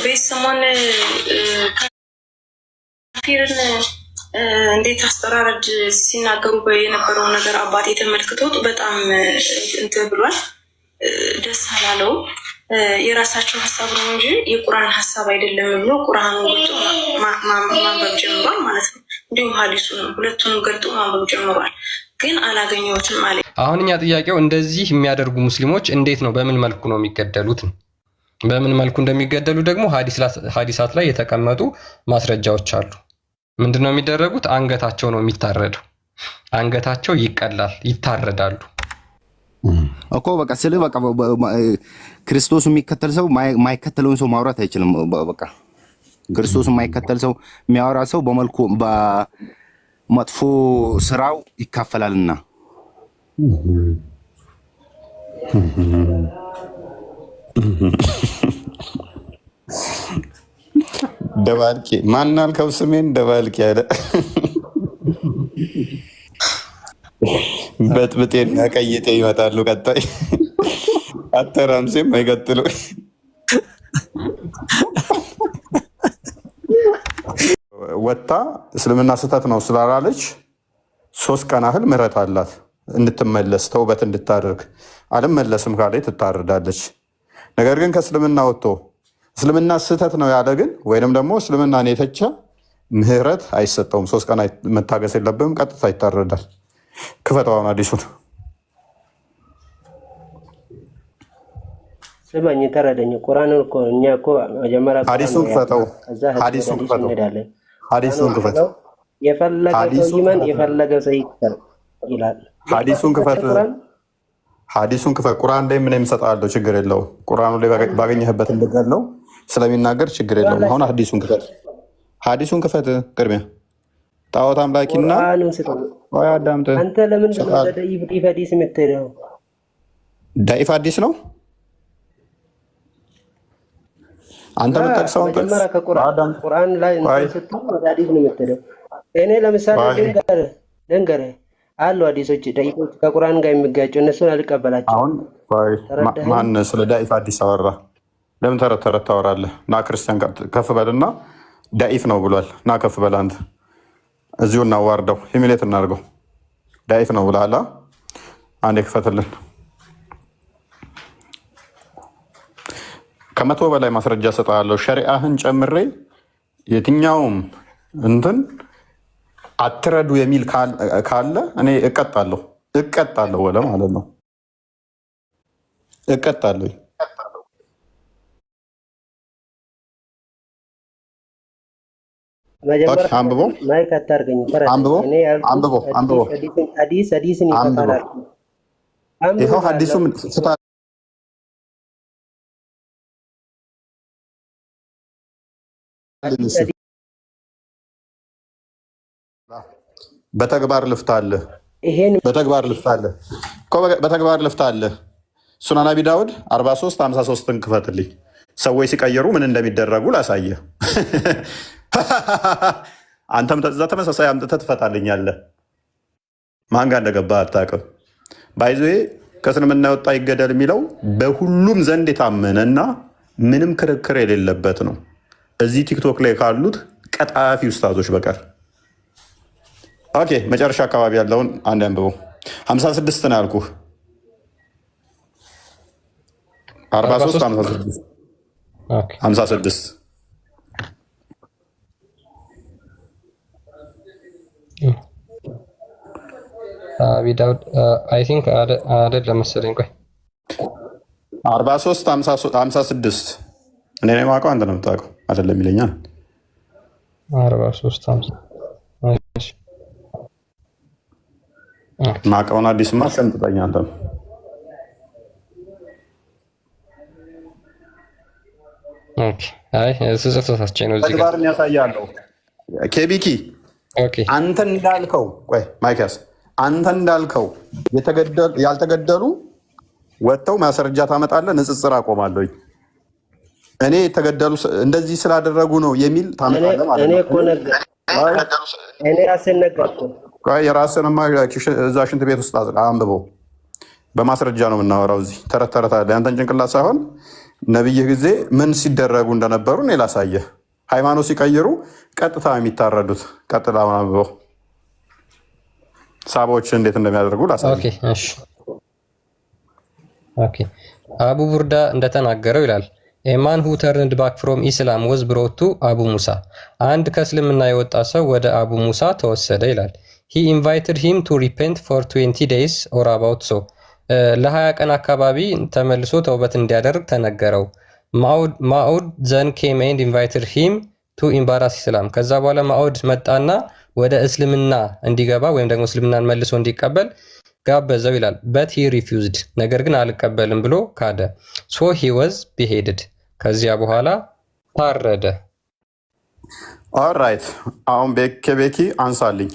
based someone ካፊርን እንዴት አስተራረድ ሲናገሩ በየነበረው ነገር አባቴ ተመልክቶት በጣም እንትን ብሏል። ደስ አላለው። የራሳቸው ሐሳብ ነው እንጂ የቁርአን ሐሳብ አይደለም ብሎ ቁርአኑን ገልጦ ማንበብ ጀምሯል ማለት ነው። እንዲሁም ሐዲሱን ሁለቱንም ገልጦ ማንበብ ጀምሯል። ግን አላገኘሁትም ማለት። አሁን እኛ ጥያቄው እንደዚህ የሚያደርጉ ሙስሊሞች እንዴት ነው በምን መልኩ ነው የሚገደሉት? በምን መልኩ እንደሚገደሉ ደግሞ ሐዲሳት ላይ የተቀመጡ ማስረጃዎች አሉ። ምንድነው የሚደረጉት? አንገታቸው ነው የሚታረደው። አንገታቸው ይቀላል፣ ይታረዳሉ እኮ በቃ ስለ በቃ ክርስቶስ የሚከተል ሰው ማይከተለውን ሰው ማውራት አይችልም። በቃ ክርስቶስ የማይከተል ሰው የሚያወራ ሰው በመልኩ በመጥፎ ስራው ይካፈላልና ደባልቂ ማናልከው ስሜን ደባልቂ ያለ በጥብጤን ቀይጤ ይመጣሉ። ቀጣይ አተራምሴም አይቀጥሉ። ወጣ እስልምና ስህተት ነው ስላላለች 3 ቀን ያህል ምህረት አላት እንድትመለስ ተውበት እንድታደርግ። አልመለስም ካለች ትታረዳለች። ነገር ግን ከእስልምና ወጥቶ እስልምና ስህተት ነው ያለ ግን ወይንም ደግሞ እስልምናን የተቸ ምህረት አይሰጠውም። 3 ቀን መታገስ የለብም፣ ቀጥታ ይታረዳል። ክፈተው አዲሱን ስማኝ፣ ተረዳኝ። ቁርአን እኮ እኛ እኮ መጀመሪያ ሐዲሱን ክፈተው፣ ሐዲሱን ክፈተው፣ ሐዲሱን ክፈተው። የፈለገው ሰው ይመን የፈለገው ሰው ይከተል ይላል። ሐዲሱን ክፈት፣ ሐዲሱን ክፈት። ቁርአን ላይ ምን የምሰጣለው ችግር የለው። ቁርአኑ ላይ ባገኘህበት እንደገል ነው ስለሚናገር ችግር የለውም። አሁን ሐዲሱን ክፈት፣ ሐዲሱን ክፈት። ቅድሚያ ጣዖት አምላኪና ወይ አዳምጥ። አንተ ለምን ዳኢፍ ሐዲስ የምትሄደው? ዳኢፍ ሐዲስ ነው አንተ የምትጠቅሰውን ቁርአን ላይ ስትል ሐዲስ ነው የምትሄደው። እኔ ለምሳሌ ልንገርህ አሉ ሐዲሶች ዳኢፎች ከቁርአን ጋር የሚጋጩ እነሱን አልቀበላቸው። አሁን ማን ስለ ዳኢፍ ሐዲስ አወራ? ለምን ተረት ታወራለህ? ና ክርስቲያን ከፍ በልና ዳኢፍ ነው ብሏል። ና ከፍ በል አንተ እዚሁ እናዋርደው፣ ሂሚሌት እናድርገው። ዳኢፍ ነው ብላላ። አንዴ ክፈትልን። 100 በላይ ማስረጃ ሰጣለሁ ሸሪዓህን ጨምሬ። የትኛውም እንትን አትረዱ የሚል ካለ እኔ እቀጣለሁ ወለ ማለት ነው። እቀጣለሁ። አንብቦ ይኸው ሐዲሱ በተግባር ልፍታለህ በተግባር ልፍታለህ። ሱናን አቢ ዳውድ 43:53 ክፈትልኝ። ሰዎች ሲቀየሩ ምን እንደሚደረጉ ላሳየ። አንተም ተዛ ተመሳሳይ አምጥተህ ትፈታልኛለህ። ማን ጋር እንደገባ አታውቅም። ባይዞ ከእስልምና የወጣ ይገደል የሚለው በሁሉም ዘንድ የታመነና ምንም ክርክር የሌለበት ነው። እዚህ ቲክቶክ ላይ ካሉት ቀጣፊ ኡስታዞች በቀር። ኦኬ፣ መጨረሻ አካባቢ ያለውን አንድ አንብበው። 56 ነው ያልኩህ። 43 56 አቢ ዳውድ አይ ቲንክ አይደለም መሰለኝ። ቆይ 43 56 እኔ ነው የማውቀው፣ አንተ ነው የምታውቀው አይደለም ይለኛል። 43 50 ማውቀውን አዲስማ ሰምተኛ አንተ ነው። ኦኬ፣ አይ ተሳስቼ ነው እዚህ ጋር ያሳያለሁ። ኬቢኪ አንተ እንዳልከው ቆይ ማይካስ አንተ እንዳልከው ያልተገደሉ ወጥተው ማስረጃ ታመጣለህ። ንጽጽር አቆማለሁ። እኔ የተገደሉ እንደዚህ ስላደረጉ ነው የሚል ታመጣለህ ማለት ነው። እኔ ራሴን ነገርኩ። ቆይ የራስህንማ እዛ ሽንት ቤት ውስጥ አንብበው። በማስረጃ ነው የምናወራው። እዚህ ተረት ተረት አለ። ያንተን ጭንቅላት ሳይሆን ነብይህ ጊዜ ምን ሲደረጉ እንደነበሩ እኔ ላሳየህ። ሃይማኖት ሲቀይሩ ቀጥታ የሚታረዱት ቀጥታ ማንበው ሳቦች እንዴት እንደሚያደርጉ ላሳየህ። ኦኬ አቡ ቡርዳ እንደተናገረው ይላል ኤማን ሁ ተርንድ ባክ ፍሮም ኢስላም ወዝ ብሮቱ አቡ ሙሳ አንድ ከእስልምና የወጣ ሰው ወደ አቡ ሙሳ ተወሰደ ይላል። ሂ ኢንቫይትድ ሂም ቱ ሪፔንት ፎር 20 days ኦር አባውት ሶ ለ20 ቀን አካባቢ ተመልሶ ተውበት እንዲያደርግ ተነገረው። ማኡድ ዘን ኬም ኤንድ ኢንቫይትድ ሂም ቱ ኢምባራስ ኢስላም ከዛ በኋላ ማኡድ መጣና ወደ እስልምና እንዲገባ ወይም ደግሞ እስልምናን መልሶ እንዲቀበል ጋበዘው ይላል። በት ሂ ሪፊውዝድ ነገር ግን አልቀበልም ብሎ ካደ። ሶ ሂ ወዝ ቢሄድድ ከዚያ በኋላ ታረደ። ኦልራይት አሁን ቤኪ አንሳልኝ፣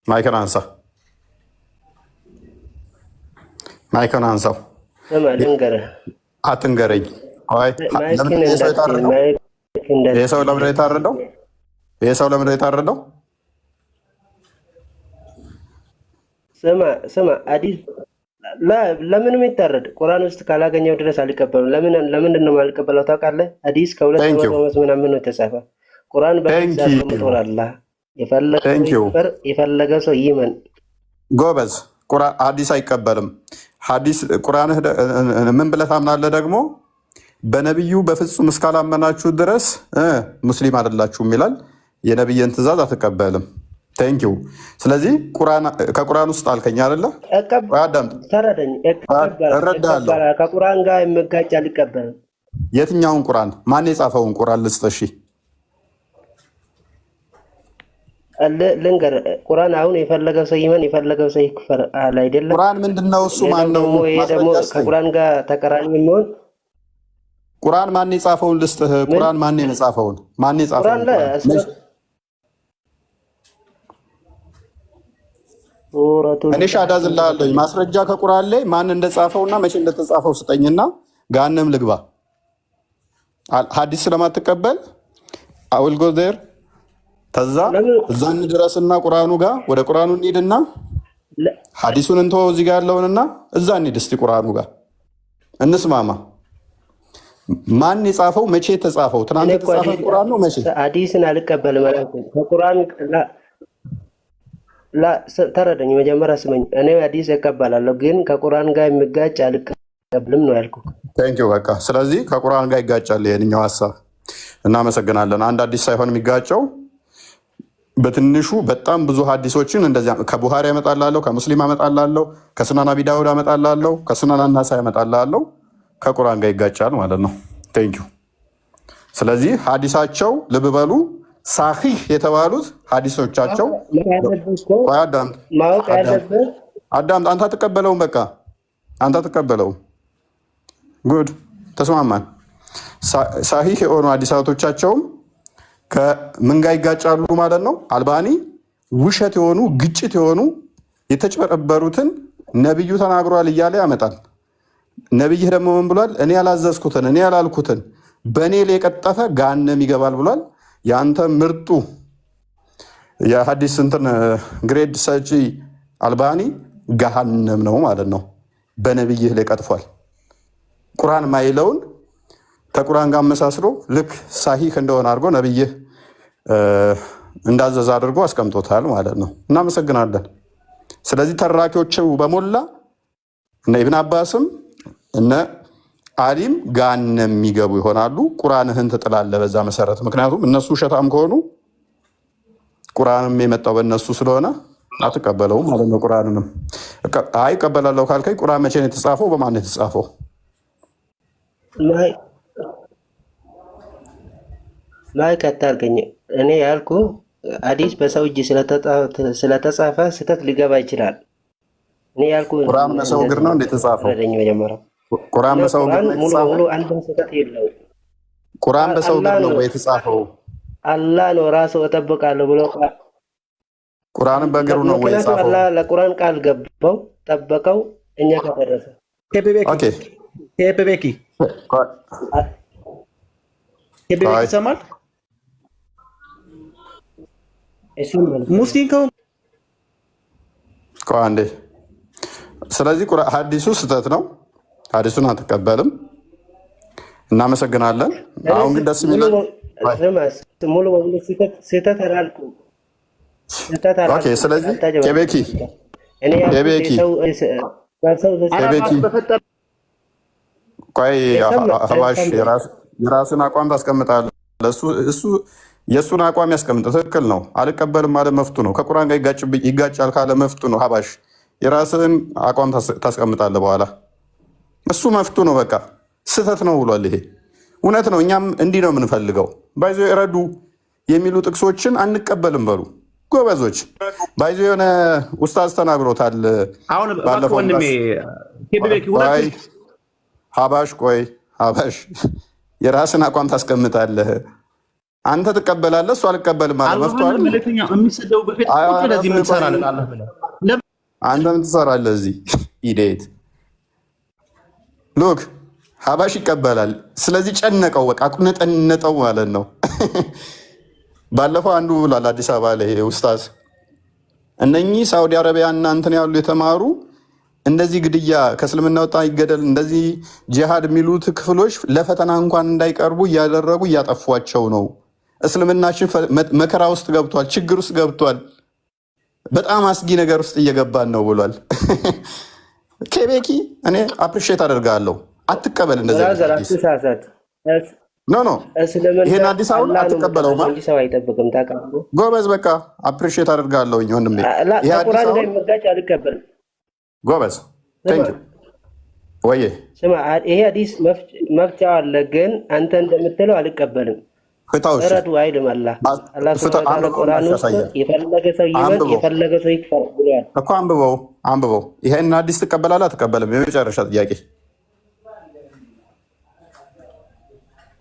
ማይክን አንሳ፣ ማይክን አንሳው። አትንገረኝ። ይህ ሰው ለምንድን ነው የታረደው? ይህ ሰው ለምንድን ነው የታረደው? ስማ አዲስ ለምንም ይታረድ ቁርአን ውስጥ ካላገኘው ድረስ አልቀበልም። ለምንድን ነው የማልቀበለው ታውቃለህ? አዲስ ከ200 ዓመት ምናምን ነው የተጻፈ ቁርአን በዛት ተመጥቷል። የፈለገ ሰው ይመን ጎበዝ። ቁርአን አዲስ አይቀበልም። ሐዲስ ቁርአን ምን ብለህ ታምናለህ? ደግሞ በነብዩ በፍጹም እስካላመናችሁ ድረስ ሙስሊም አይደላችሁም ይላል። የነብይን ትእዛዝ አትቀበልም። ቴንኪው። ስለዚህ ከቁርአን ውስጥ አልከኝ አይደለ? ተረዳኝ። እረዳለሁ። ከቁርአን ጋር የምጋጭ አልቀበልም። የትኛውን ቁርአን? ማን የጻፈውን ቁርአን ልስጥ? እሺ ልንገር። ቁርአን አሁን የፈለገው ሰው ይመን የፈለገው ሰው ይክፈር አለ አይደለም? ቁርአን ምንድነው? እሱ ማን ነው? ይሄ ደግሞ ከቁርአን ጋር ተቀራኒ የሚሆን ቁርአን ማን የጻፈውን ልስጥህ? ቁርአን ማን የጻፈውን? ማን የጻፈውን? እኔ ሻዳ ዝላለሁ። ማስረጃ ከቁርአን ላይ ማን እንደጻፈውና መቼ እንደተጻፈው ስጠኝና ጋንም ልግባ። ሐዲስ ስለማትቀበል አውል ጎ ዜር ተዛ እዛ እንድረስና ቁርአኑ ጋር ወደ ቁርአኑ እንሂድና ሐዲሱን እንተው እዚህ ጋር ያለውንና እዛ እንሂድ እስቲ ቁርአኑ ጋር እንስማማ። ማን የጻፈው? መቼ የተጻፈው? ትናንት የተጻፈው ቁርአን ነው። መቼ? ሐዲስን አልቀበልም ማለት ነው። ከቁርአን ተረዳኝ። መጀመሪያ ስመኝ። እኔ ሐዲስ እቀበላለሁ ግን ከቁርአን ጋር የሚጋጭ አልቀበልም ነው ያልኩት። ቴንኪው በቃ። ስለዚህ ከቁርአን ጋር ይጋጫል የኛው ሐሳብ። እናመሰግናለን። አንድ ሐዲስ ሳይሆን የሚጋጨው በትንሹ በጣም ብዙ ሐዲሶችን እንደዚያ ከቡሃሪ ያመጣላለሁ፣ ከሙስሊም ያመጣላለሁ፣ ከሱናን አቢ ዳውድ ያመጣላለሁ፣ ከሱናን አናሳ ያመጣላለሁ። ከቁርአን ጋር ይጋጫል ማለት ነው። ቴንኪው። ስለዚህ ሐዲሳቸው ልብ በሉ ሳሂህ የተባሉት ሐዲሶቻቸው አዳም አንተ አትቀበለውም። በቃ አንተ አትቀበለውም። ጉድ ተስማማን። ሳሂህ የሆኑ ሐዲሳቶቻቸውም ከምን ጋር ይጋጫሉ ማለት ነው? አልባኒ ውሸት የሆኑ ግጭት የሆኑ የተጭበረበሩትን ነብዩ ተናግሯል እያለ ያመጣል። ነብይህ ደግሞ ምን ብሏል? እኔ ያላዘዝኩትን እኔ ያላልኩትን በእኔ ላይ የቀጠፈ ገሃነም ይገባል ብሏል። የአንተ ምርጡ የሐዲስ እንትን ግሬድ ሰጪ አልባኒ ገሃነም ነው ማለት ነው። በነብይህ ላይ ቀጥፏል። ቁርአን ማይለውን ከቁርአን ጋር አመሳስሎ ልክ ሳሂህ እንደሆነ አድርጎ ነብይህ እንዳዘዘ አድርጎ አስቀምጦታል ማለት ነው። እናመሰግናለን። ስለዚህ ተራኪዎቹ በሞላ እነ ኢብን አባስም እነ አሊም ገሃነም የሚገቡ ይሆናሉ። ቁርአንህን ትጥላለህ በዛ መሰረት። ምክንያቱም እነሱ ውሸታም ከሆኑ ቁርአንም የመጣው በእነሱ ስለሆነ አትቀበለውም ማለት ነው። ቁርአንንም አይ ቀበላለሁ ካልከኝ ቁርአን መቼ ነው የተጻፈው? በማን ነው የተጻፈው? ላይ ከታርገኝ እኔ ያልኩ ሐዲስ በሰው እጅ ስለተጻፈ ስህተት ሊገባ ይችላል። እኔ ያልኩ ቁርአን በሰው እግር ነው እንዴ የተጻፈው? መጀመሪያ ቁርአን በሰው እግር ነው ሙሉ ሙሉ አንድም ስህተት የለውም። ቁርአን በሰው እግር ነው የተጻፈው? አላህ ነው ራሱ እጠብቃለሁ ብሎ ቁርአንን በእግሩ ነው ወይ የተጻፈው? አላህ ለቁርአን ቃል ገባው ጠበቀው። እኛ ከደረሰ ኦኬ ኬቤኪ ይሰማል። ሙስሊም ከሆነ አንዴ። ስለዚህ ሐዲሱ ስህተት ነው። ሐዲሱን አትቀበልም። እናመሰግናለን። አሁን ግን ደስ የሚለው ሙሉ በሙሉ ስህተት አላልኩም። ኦኬ። ስለዚህ ኬቤኪ ቆይ ሀባሽ የራስን አቋም ታስቀምጣለህ። እሱ የእሱን አቋም ያስቀምጥ። ትክክል ነው። አልቀበልም አለ መፍቱ ነው። ከቁርአን ጋር ይጋጫል ካለ መፍቱ ነው። ሀባሽ የራስን አቋም ታስቀምጣለህ። በኋላ እሱ መፍቱ ነው። በቃ ስህተት ነው ብሏል። ይሄ እውነት ነው። እኛም እንዲህ ነው የምንፈልገው። ባይዞ ረዱ የሚሉ ጥቅሶችን አንቀበልም በሉ ጎበዞች። ባይዞ የሆነ ኡስታዝ ተናግሮታል ባለፈው። ሀባሽ ቆይ ሀባሽ የራስን አቋም ታስቀምጣለህ። አንተ ትቀበላለህ፣ እሱ አልቀበልም አለ መፍቱ አንተ ምን ትሰራለህ እዚህ? ኢዴት ሉክ ሀባሽ ይቀበላል። ስለዚህ ጨነቀው፣ በቃ ቁነጠነጠው ማለት ነው። ባለፈው አንዱ ብሏል አዲስ አበባ ላይ ኡስታዝ፣ እነኚህ ሳውዲ አረቢያ እና እንትን ያሉ የተማሩ እንደዚህ ግድያ ከእስልምና ወጣ ይገደል እንደዚህ ጂሃድ የሚሉት ክፍሎች ለፈተና እንኳን እንዳይቀርቡ እያደረጉ እያጠፏቸው ነው። እስልምናችን መከራ ውስጥ ገብቷል፣ ችግር ውስጥ ገብቷል፣ በጣም አስጊ ነገር ውስጥ እየገባን ነው ብሏል። ኬቤኪ እኔ አፕሪሼት አደርጋለሁ። አትቀበል እንደዚህ ኖ ይሄን አዲስ አሁን አትቀበለው ጎበዝ። በቃ አፕሪሼት አደርጋለሁኝ ወንድሜ። ጎበዝ ወይ ይሄ አዲስ መፍቻው አለ፣ ግን አንተ እንደምትለው አልቀበልም። ረዱ አይልም አላህ ቁርአን ውስጥ የፈለገ ሰው ይመን የፈለገ ሰው ይክፈር ብሏል እኮ። አንብበው። ይሄን አዲስ ትቀበላለህ አትቀበልም? የመጨረሻ ጥያቄ።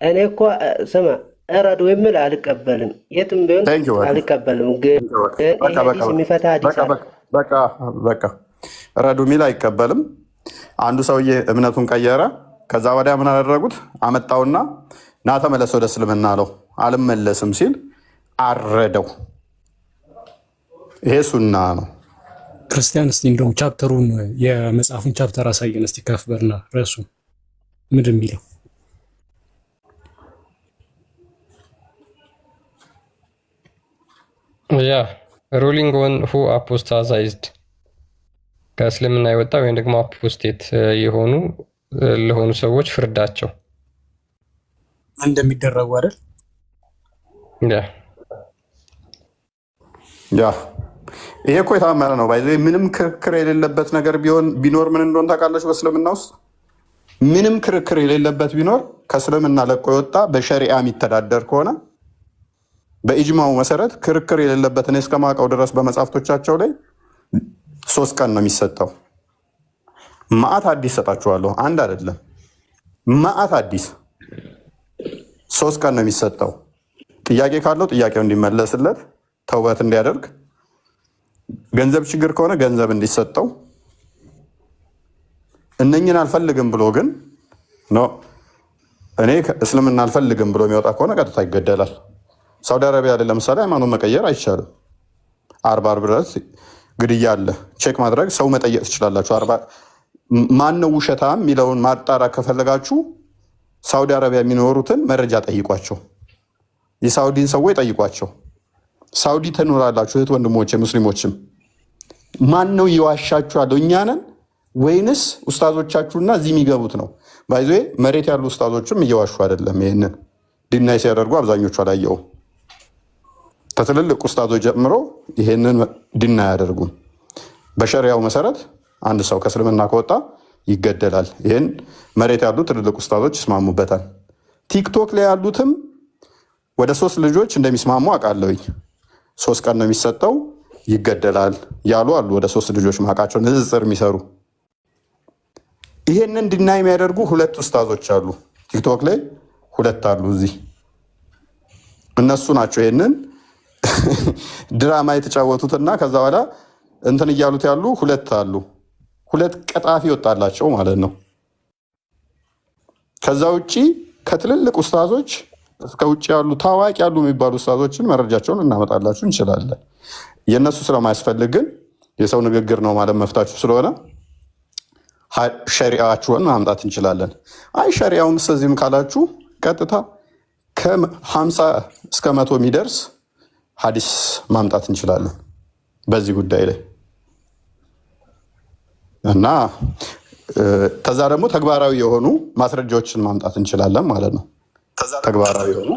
እኔ እኮ ስማ ረዱ የሚል አልቀበልም፣ የትም ቢሆን አልቀበልም። ግን የሚፈታ አዲስ በቃ ረዱ ሚል አይቀበልም። አንዱ ሰውዬ እምነቱን ቀየረ። ከዛ ወዲያ ምን አደረጉት? አመጣውና ና ተመለስ ወደ እስልምና አለው። አልመለስም ሲል አረደው። ይሄ ሱና ነው። ክርስቲያን እስቲ እንደውም ቻፕተሩን የመጽሐፉን ቻፕተር አሳየን እስቲ ከፍ በልና ርዕሱ ምንድን የሚለው? ያ ሩሊንግ ኦን ሁ አፖስታሳይዝድ ከእስልምና የወጣ ወይም ደግሞ አፖስቴት የሆኑ ለሆኑ ሰዎች ፍርዳቸው እንደሚደረጉ አይደል? ያ ይሄ እኮ የታመነ ነው። ባይዘ ምንም ክርክር የሌለበት ነገር ቢኖር ምን እንደሆነ ታውቃለች? በእስልምና ውስጥ ምንም ክርክር የሌለበት ቢኖር ከእስልምና ለቆ የወጣ በሸሪዓ የሚተዳደር ከሆነ በኢጅማው መሰረት ክርክር የሌለበት እኔ እስከማውቀው ድረስ በመጽሐፍቶቻቸው ላይ 3 ቀን ነው የሚሰጠው። ማአት አዲስ ሰጣችኋለሁ፣ አንድ አይደለም ማአት አዲስ 3 ቀን ነው የሚሰጠው። ጥያቄ ካለው ጥያቄው እንዲመለስለት፣ ተውበት እንዲያደርግ፣ ገንዘብ ችግር ከሆነ ገንዘብ እንዲሰጠው። እነኝን አልፈልግም ብሎ ግን እኔ እስልምና አልፈልግም ብሎ የሚወጣ ከሆነ ቀጥታ ይገደላል። ሳውዲ አረቢያ ላይ ለምሳሌ ሃይማኖት መቀየር አይቻልም። 40 ድረስ ግድያ አለ። ቼክ ማድረግ ሰው መጠየቅ ትችላላችሁ። ማነው ውሸታም የሚለውን ማጣራት ከፈለጋችሁ ሳውዲ አረቢያ የሚኖሩትን መረጃ ጠይቋቸው። የሳውዲን ሰዎች ጠይቋቸው። ሳውዲ ትኖራላችሁ እህት ወንድሞች ሙስሊሞችም። ማን ነው እየዋሻችሁ ያለው? እኛ ነን ወይንስ ኡስታዞቻችሁና እዚህ የሚገቡት ነው? ባይዞ መሬት ያሉ ኡስታዞችም እየዋሹ አይደለም። ይህንን ዲናይ ሲያደርጉ አብዛኞቹ አላየውም። ከትልልቅ ኡስታዞች ጀምሮ ይሄንን ዲናይ አያደርጉም። በሸሪያው መሰረት አንድ ሰው ከእስልምና ከወጣ ይገደላል። ይህን መሬት ያሉ ትልልቅ ኡስታዞች ይስማሙበታል። ቲክቶክ ላይ ያሉትም ወደ 3 ልጆች እንደሚስማሙ አውቃለሁኝ። 3 ቀን ነው የሚሰጠው፣ ይገደላል ያሉ አሉ። ወደ 3 ልጆች ማውቃቸው ንጽጽር የሚሰሩ ይሄንን ዲናይ የሚያደርጉ 2 ኡስታዞች አሉ። ቲክቶክ ላይ 2 አሉ። እዚህ እነሱ ናቸው ይሄንን ድራማ የተጫወቱትና ከዛ በኋላ እንትን እያሉት ያሉ 2 አሉ። 2 ቀጣፊ ወጣላቸው ማለት ነው። ከዛ ውጪ ከትልልቅ ኡስታዞች እስከ ውጭ ያሉ ታዋቂ ያሉ የሚባሉ ኡስታዞችን መረጃቸውን እናመጣላችሁ እንችላለን። የእነሱ ስለማያስፈልግ ግን የሰው ንግግር ነው ማለት መፍታችሁ ስለሆነ ሸሪዓችሁን ማምጣት እንችላለን። አይ ሸሪዓውም ስለዚህም ካላችሁ ቀጥታ ከ50 እስከ 100 የሚደርስ ሐዲስ ማምጣት እንችላለን በዚህ ጉዳይ ላይ እና ከዛ ደግሞ ተግባራዊ የሆኑ ማስረጃዎችን ማምጣት እንችላለን ማለት ነው። ተግባራዊ የሆኑ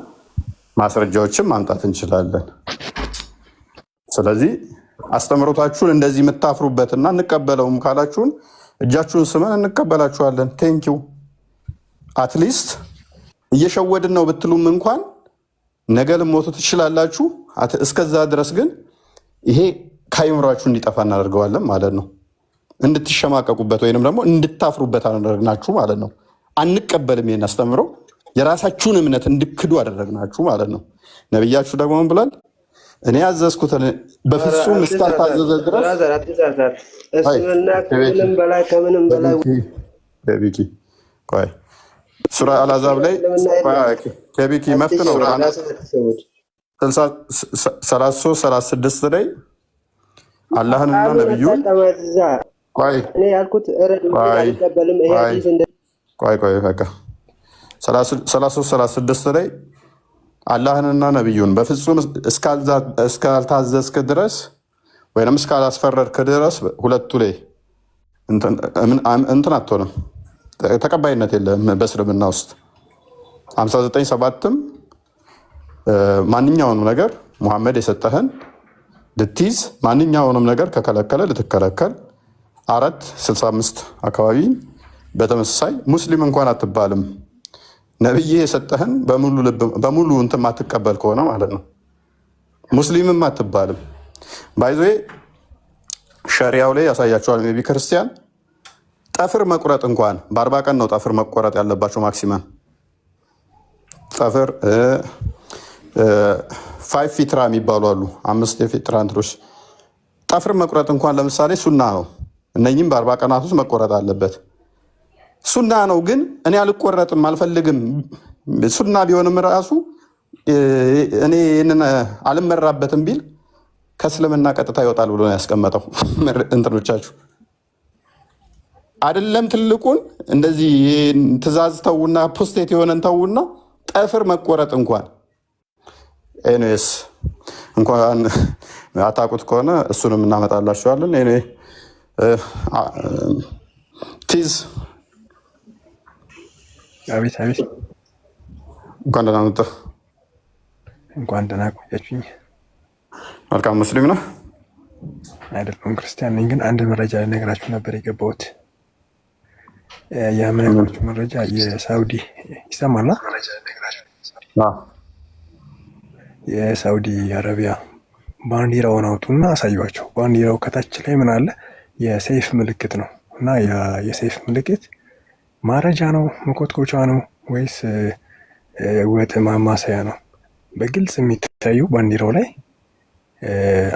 ማስረጃዎችን ማምጣት እንችላለን። ስለዚህ አስተምሮታችሁን እንደዚህ የምታፍሩበትና እንቀበለውም ካላችሁን እጃችሁን ስመን እንቀበላችኋለን። ቴንኪው አትሊስት እየሸወድን ነው ብትሉም እንኳን ነገ ልሞቱ ትችላላችሁ። እስከዛ ድረስ ግን ይሄ ከአይምሯችሁ እንዲጠፋ እናደርገዋለን ማለት ነው። እንድትሸማቀቁበት ወይንም ደግሞ እንድታፍሩበት አደረግናችሁ ማለት ነው። አንቀበልም ይሄን አስተምሮ የራሳችሁን እምነት እንድክዱ አደረግናችሁ ማለት ነው። ነብያችሁ ደግሞ ምን ብሏል? እኔ ያዘዝኩትን በፍጹም እስካልታዘዘ ድረስ እስልምና ከምንም በላይ ቆይ ሱራ አልአዛብ ላይ ከቢኪ መፍት ነው 33 36 ላይ አላህንና ነብዩን ቆይ እኔ ያልኩት አይቀበልም። ይሄ ሐዲስ እንደ ቆይ በቃ 33 36 ላይ አላህንና ነብዩን በፍጹም እስካልታዘዝክ ድረስ ወይንም እስካላስፈረድክ ድረስ ሁለቱ ላይ እንትን አትሆንም፣ ተቀባይነት የለም በእስልምና ውስጥ። 59:7ም ማንኛውንም ነገር ሙሐመድ የሰጠህን ልትይዝ፣ ማንኛውንም ነገር ከከለከለ ልትከለከል። 4:65 አካባቢ በተመሳሳይ ሙስሊም እንኳን አትባልም ነብይ የሰጠህን በሙሉ እንትን ማትቀበል ከሆነ ማለት ነው። ሙስሊምም አትባልም። ባይዞ ሸሪያው ላይ ያሳያቸዋል። ሜቢ ክርስቲያን ጠፍር መቁረጥ እንኳን በ40 ቀን ነው ጠፍር መቆረጥ ያለባቸው ማክሲመም። ጠፍር 5 ፊትራ የሚባሉ አሉ፣ 5 የፊትራ እንትኖች። ጠፍር መቁረጥ እንኳን ለምሳሌ ሱና ነው። እነኝም በ40 ቀናት ውስጥ መቆረጥ አለበት። ሱና ነው ግን እኔ አልቆረጥም አልፈልግም። ሱና ቢሆንም ራሱ እኔ ይህንን አልመራበትም ቢል ከእስልምና ቀጥታ ይወጣል ብሎ ነው ያስቀመጠው። እንትኖቻችሁ አይደለም ትልቁን እንደዚህ ትእዛዝ ተውና ፖስቴት የሆነን ተውና ጠፍር መቆረጥ እንኳን ኤኒዌይስ እንኳን አታውቁት ከሆነ እሱንም እናመጣላችኋለን። ቲዝ አቤት እንኳን ደህና መጣህ። እንኳን ደህና ቆያችሁኝ። መልካም ሙስሊም ነህ? አይደለም ክርስቲያን ነኝ፣ ግን አንድ መረጃ ልነግራችሁ ነበር የገባሁት። የምነግራችሁ መረጃ የሳውዲ ይሰማል? የሳውዲ አረቢያ ባንዲራውን አውጡና አሳዩዋቸው። ባንዲራው ከታች ላይ ምን አለ? የሰይፍ ምልክት ነው። እና የሰይፍ ምልክት ማረጃ ነው፣ መኮትኮቻ ነው ወይስ ወጥ ማማሰያ ነው? በግልጽ የሚታየው ባንዲራው ላይ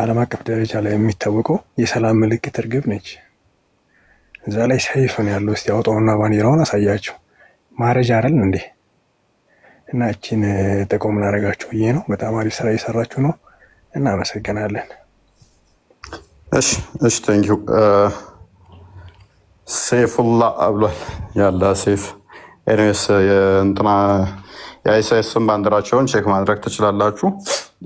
ዓለም አቀፍ ደረጃ ላይ የሚታወቀው የሰላም ምልክት እርግብ ነች። እዛ ላይ ሰይፍ ነው ያለው። እስቲ አውጣውና ባንዲራውን አሳያቸው። ማረጃ አይደል እንዴ? እና እቺን ጠቆም እናደርጋችሁ ብዬ ነው። በጣም አሪፍ ስራ እየሰራችሁ ነው። እናመሰግናለን። እሺ ቴንኪው። ሰይፉላህ ብሏል ያለ ሰይፍ። ኤኒዌይስ የእንትና የአይኤስአይኤስን ባንዲራቸውን ቼክ ማድረግ ትችላላችሁ።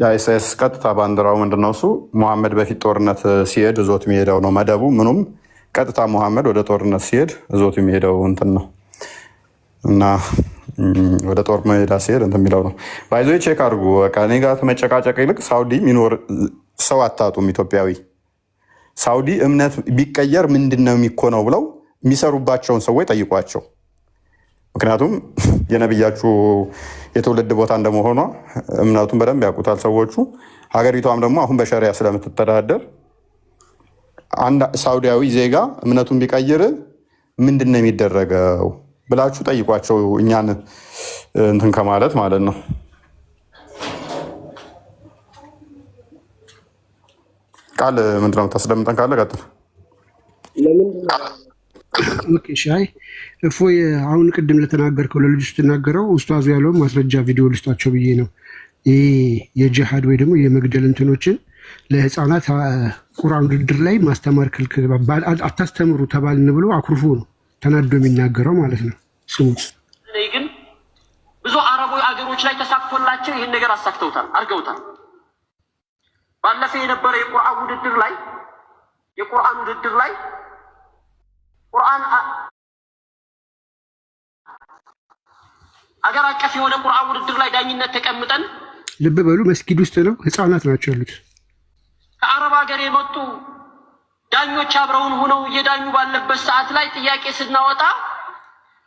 የአይኤስአይኤስ ቀጥታ ባንዲራው ምንድነው? እሱ ሙሐመድ በፊት ጦርነት ሲሄድ እዞት የሚሄደው ነው። መደቡ ምኑም ቀጥታ ሙሐመድ ወደ ጦርነት ሲሄድ እዞት የሚሄደው እንትን ነው እና ወደ ጦር ሜዳ ሲሄድ እንትን የሚለው ነው። ባይዞ ቼክ አድርጉ። በቃ እኔ ጋር መጨቃጨቅ ይልቅ ሳውዲ የሚኖር ሰው አታጡም። ኢትዮጵያዊ ሳውዲ እምነት ቢቀየር ምንድን ነው የሚኮነው ብለው የሚሰሩባቸውን ሰዎች ጠይቋቸው። ምክንያቱም የነብያችሁ የትውልድ ቦታ እንደመሆኗ እምነቱን በደንብ ያውቁታል ሰዎቹ። ሀገሪቷም ደግሞ አሁን በሸሪያ ስለምትተዳደር አንድ ሳውዲያዊ ዜጋ እምነቱን ቢቀይር ምንድን ነው የሚደረገው ብላችሁ ጠይቋቸው። እኛን እንትን ከማለት ማለት ነው። ቃል ምንድን ነው የምታስደምጠን ካለ ቀጥል። ሻይ እፎይ አሁን ቅድም ለተናገርከው ለልጁ ስትናገረው ኡስታዙ ያለውን ማስረጃ ቪዲዮ ልስጣቸው ብዬ ነው። ይህ የጅሃድ ወይ ደግሞ የመግደል እንትኖችን ለህፃናት ቁርአን ውድድር ላይ ማስተማር ክልክል፣ አታስተምሩ ተባልን ብሎ አኩርፎ ነው ተናዶ የሚናገረው ማለት ነው። ስሙት። ግን ብዙ አረቦች አገሮች ላይ ተሳክቶላቸው ይህን ነገር አሳክተውታል፣ አድርገውታል። ባለፈው የነበረ የቁርአን ውድድር ላይ ቁርአን አገር አቀፍ የሆነ ቁርአን ውድድር ላይ ዳኝነት ተቀምጠን፣ ልብ በሉ መስጊድ ውስጥ ነው፣ ህፃናት ናቸው ያሉት። ከአረብ ሀገር የመጡ ዳኞች አብረውን ሆነው እየዳኙ ባለበት ሰዓት ላይ ጥያቄ ስናወጣ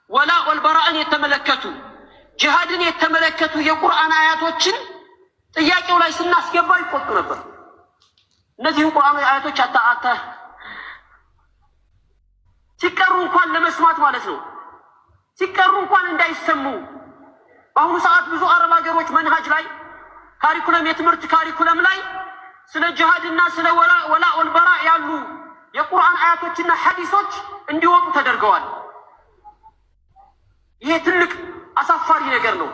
ወላ ወልበራእን የተመለከቱ ጂሃድን የተመለከቱ የቁርአን አያቶችን ጥያቄው ላይ ስናስገባ ይቆጡ ነበር። እነዚህን ቁርአን አያቶች አታ ሲቀሩ እንኳን ለመስማት ማለት ነው፣ ሲቀሩ እንኳን እንዳይሰሙ። በአሁኑ ሰዓት ብዙ አረብ ሀገሮች መንሃጅ ላይ ካሪኩለም፣ የትምህርት ካሪኩለም ላይ ስለ ጂሃድና ስለ ወላ ወልበራ ያሉ የቁርአን አያቶችና ሐዲሶች እንዲወጡ ተደርገዋል። ይሄ ትልቅ አሳፋሪ ነገር ነው።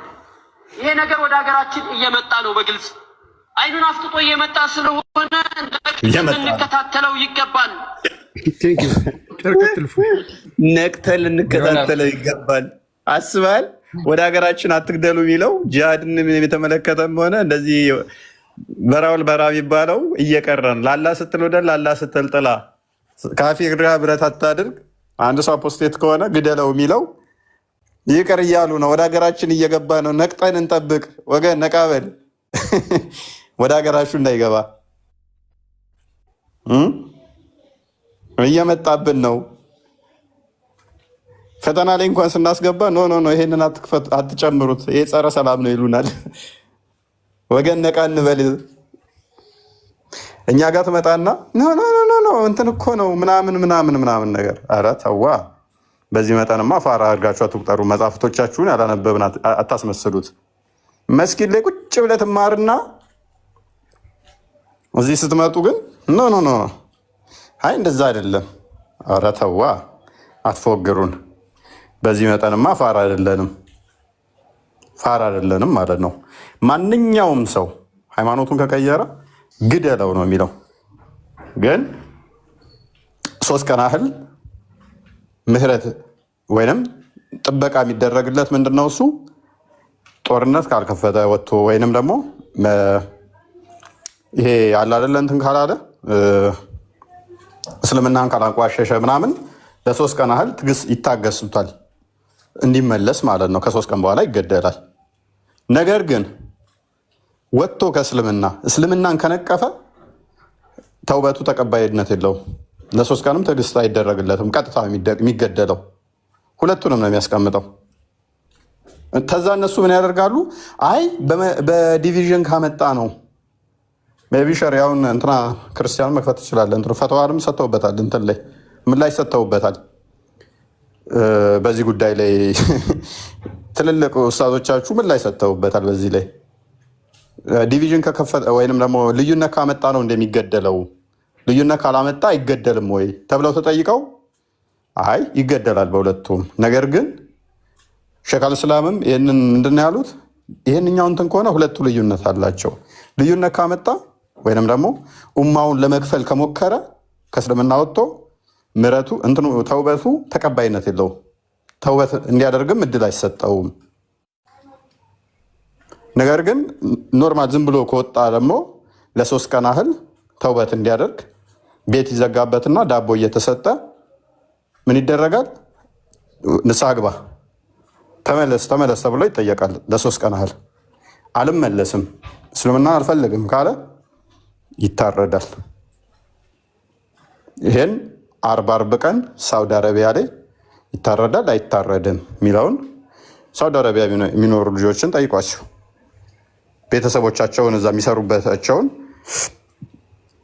ይሄ ነገር ወደ ሀገራችን እየመጣ ነው። በግልጽ አይኑን አፍጥጦ እየመጣ ስለሆነ እንከታተለው ይገባል። ነቅተን ልንከታተለው ይገባል። አስባል ወደ ሀገራችን አትግደሉ የሚለው ጂሃድን የተመለከተም ሆነ እንደዚህ በራውል በራ የሚባለው እየቀረን ላላ ስትል ወደ ላላ ስትል ጥላ ካፊር ብረት አታድርግ አንድ ሰው ፖስቴት ከሆነ ግደለው የሚለው ይቅር እያሉ ነው። ወደ ሀገራችን እየገባ ነው። ነቅጠን እንጠብቅ ወገን፣ ነቃበል ወደ ሀገራችሁ እንዳይገባ እየመጣብን ነው። ፈተና ላይ እንኳን ስናስገባ ኖ ይሄንን አትጨምሩት፣ ይሄ ጸረ ሰላም ነው ይሉናል። ወገን ነቃ እንበል። እኛ ጋር ትመጣና ኖ እንትን እኮ ነው ምናምን ነገር። ኧረ ተዋ። በዚህ መጠንማ ፋራ አድርጋችሁ አትቁጠሩ። መጽሐፍቶቻችሁን ያላነበብን አታስመስሉት። መስጊድ ላይ ቁጭ ብለህ ትማርና እዚህ ስትመጡ ግን ኖ አይ እንደዛ አይደለም። ኧረ ተዋ፣ አትፎግሩን። በዚህ መጠንማ ፋራ አይደለንም ማለት ነው። ማንኛውም ሰው ሃይማኖቱን ከቀየረ ግደለው ነው የሚለው። ግን 3 ቀን ያህል ምህረት ወይንም ጥበቃ የሚደረግለት ምንድነው? እሱ ጦርነት ካልከፈተ ወጥቶ ወይንም ደግሞ ይሄ አለ አይደለ እንትን ካላለ እስልምናን ካላንቋሸሸ ምናምን ለ3 ቀን ያህል ትግስት ይታገሱታል እንዲመለስ ማለት ነው። ከ3 ቀን በኋላ ይገደላል። ነገር ግን ወጥቶ እስልምናን ከነቀፈ ተውበቱ ተቀባይነት የለውም። ለ3 ቀንም ትዕግስት አይደረግለትም። ቀጥታ የሚገደለው ሁለቱንም ነው የሚያስቀምጠው። ከዛ እነሱ ምን ያደርጋሉ? አይ በዲቪዥን ካመጣ ነው ሜይ ቢ ሸሪያውን እንትና ክርስቲያኑ መክፈት ትችላለህ። እንትና ፈተዋንም ሰጥተውበታል። እንትን ላይ ምን ላይ ሰጥተውበታል? በዚህ ጉዳይ ላይ ትልልቅ ኡስታዞቻችሁ ምን ላይ ሰጥተውበታል? በዚህ ላይ ዲቪዥን ከከፈተ ወይንም ደግሞ ልዩነት ካመጣ ነው እንደሚገደለው፣ ልዩነት ካላመጣ አይገደልም ወይ ተብለው ተጠይቀው አይ ይገደላል በሁለቱም። ነገር ግን ሼክ አልእስላምም ይህንን ምንድን ነው ያሉት? ይህንኛው እንትን ከሆነ ሁለቱ ልዩነት አላቸው። ልዩነት ካመጣ ወይንም ደግሞ ኡማውን ለመክፈል ከሞከረ ከእስልምና ወጥቶ ምረቱ እንትኑ ተውበቱ ተቀባይነት የለውም። ተውበት እንዲያደርግም እድል አይሰጠውም። ነገር ግን ኖርማል ዝም ብሎ ከወጣ ደግሞ ለ3 ቀን ያህል ተውበት እንዲያደርግ ቤት ይዘጋበትና ዳቦ እየተሰጠ ምን ይደረጋል? ንስሐ ግባ፣ ተመለስ ተብሎ ይጠየቃል። ለ3 ቀን ያህል አልመለስም እስልምና አልፈልግም ካለ ይታረዳል። ይሄን 40 ቀን ሳውዲ አረቢያ ላይ ይታረዳል አይታረድም የሚለውን ሳውዲ አረቢያ የሚኖሩ ልጆችን ጠይቋቸው። ቤተሰቦቻቸውን እዛ የሚሰሩበታቸውን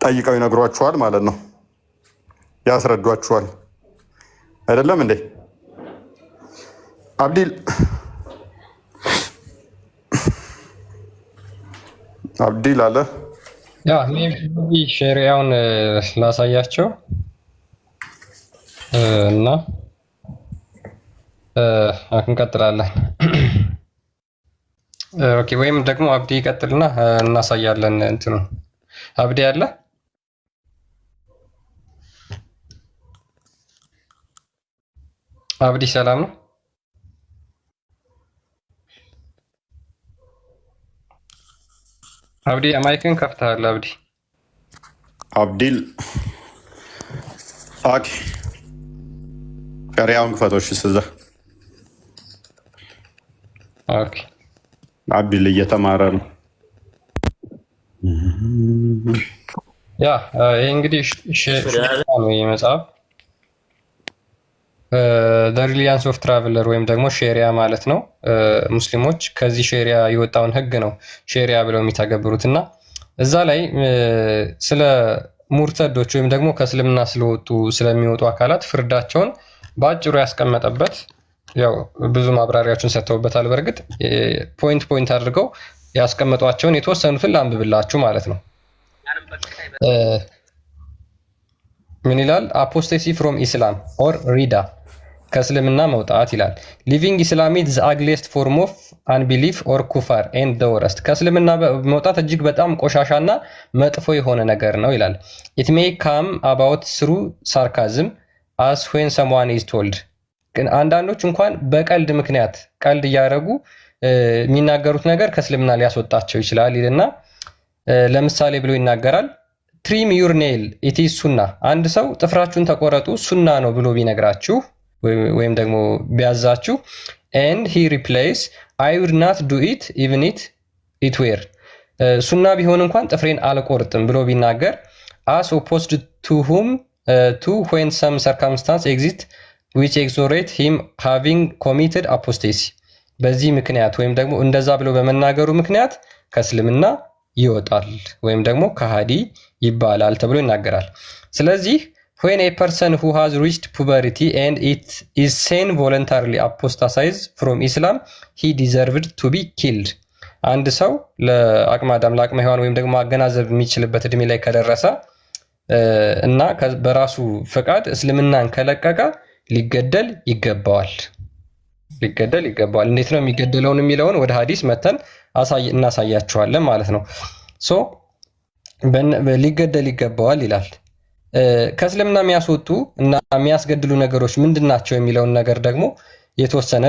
ጠይቀው ይነግሯችኋል ማለት ነው። ያስረዷችኋል። አይደለም እንዴ አብዲል አለ። ሸሪያውን ላሳያቸው እና እንቀጥላለን። ኦኬ፣ ወይም ደግሞ አብዲ ይቀጥልና እናሳያለን። እንትኑ አብዲ አለ። አብዲ ሰላም ነው? አብዲ ማይክን ከፍተሃል? አብዲል ኦኬ፣ ሸሪያውን ክፈቶች ስዛ። ኦኬ፣ አብዲል እየተማረ ነው። ያ ይሄ እንግዲህ ነው የመጽሐፍ ዘ ሪሊያንስ ኦፍ ትራቨለር ወይም ደግሞ ሼሪያ ማለት ነው። ሙስሊሞች ከዚህ ሼሪያ የወጣውን ህግ ነው ሼሪያ ብለው የሚተገብሩት እና እዛ ላይ ስለ ሙርተዶች ወይም ደግሞ ከእስልምና ስለሚወጡ አካላት ፍርዳቸውን በአጭሩ ያስቀመጠበት፣ ያው ብዙ ማብራሪያዎችን ሰጥተውበታል። በእርግጥ ፖይንት አድርገው ያስቀመጧቸውን የተወሰኑትን ላንብብላችሁ ማለት ነው። ምን ይላል? አፖስቴሲ ፍሮም ኢስላም ኦር ሪዳ፣ ከእስልምና መውጣት ይላል። ሊቪንግ ኢስላሚት ዘ አግሊስት ፎርም ኦፍ አንቢሊፍ ኦር ኩፋር ኤንድ ዘ ወረስት፣ ከእስልምና መውጣት እጅግ በጣም ቆሻሻና መጥፎ የሆነ ነገር ነው ይላል። ኢት ሜይ ካም አባውት ስሩ ሳርካዝም አስ ዌን ሰምዋን ኢዝ ቶልድ፣ ግን አንዳንዶች እንኳን በቀልድ ምክንያት ቀልድ እያደረጉ የሚናገሩት ነገር ከእስልምና ሊያስወጣቸው ይችላል ይልና ለምሳሌ ብሎ ይናገራል። ትሪም ዩር ኔል ኢት ኢዝ ሱና፣ አንድ ሰው ጥፍራችሁን ተቆረጡ ሱና ነው ብሎ ቢነግራችሁ ወይም ደግሞ ቢያዛችሁ፣ ኤንድ ሂ ሪፕሌይስ አይ ውድ ናት ዱ ኢት ኢቭን ኢት ዌር፣ ሱና ቢሆን እንኳን ጥፍሬን አልቆርጥም ብሎ ቢናገር፣ አስ ኦፖዝድ ቱ ሁም ቱ ዌን ሰም ሰርከምስታንስ ኤግዚስት ዊች ኤግዞሬት ሂም ሃቪንግ ኮሚትድ አፖስቴሲ፣ በዚህ ምክንያት ወይም ደግሞ እንደዛ ብሎ በመናገሩ ምክንያት ከእስልምና ይወጣል ወይም ደግሞ ከሃዲ ይባላል ተብሎ ይናገራል። ስለዚህ when a person who has reached puberty and it is seen voluntarily apostatize from Islam, he deserved to be killed. አንድ ሰው ለአቅመ አዳም ለአቅመ ሔዋን ወይም ደግሞ ማገናዘብ የሚችልበት እድሜ ላይ ከደረሰ እና በራሱ ፈቃድ እስልምናን ከለቀቀ ሊገደል ይገባዋል። እንዴት ነው የሚገደለውን የሚለውን ወደ ሐዲስ መተን እናሳያችኋለን ማለት ነው። ሶ ሊገደል ይገባዋል ይላል። ከእስልምና የሚያስወጡ እና የሚያስገድሉ ነገሮች ምንድናቸው የሚለውን ነገር ደግሞ የተወሰነ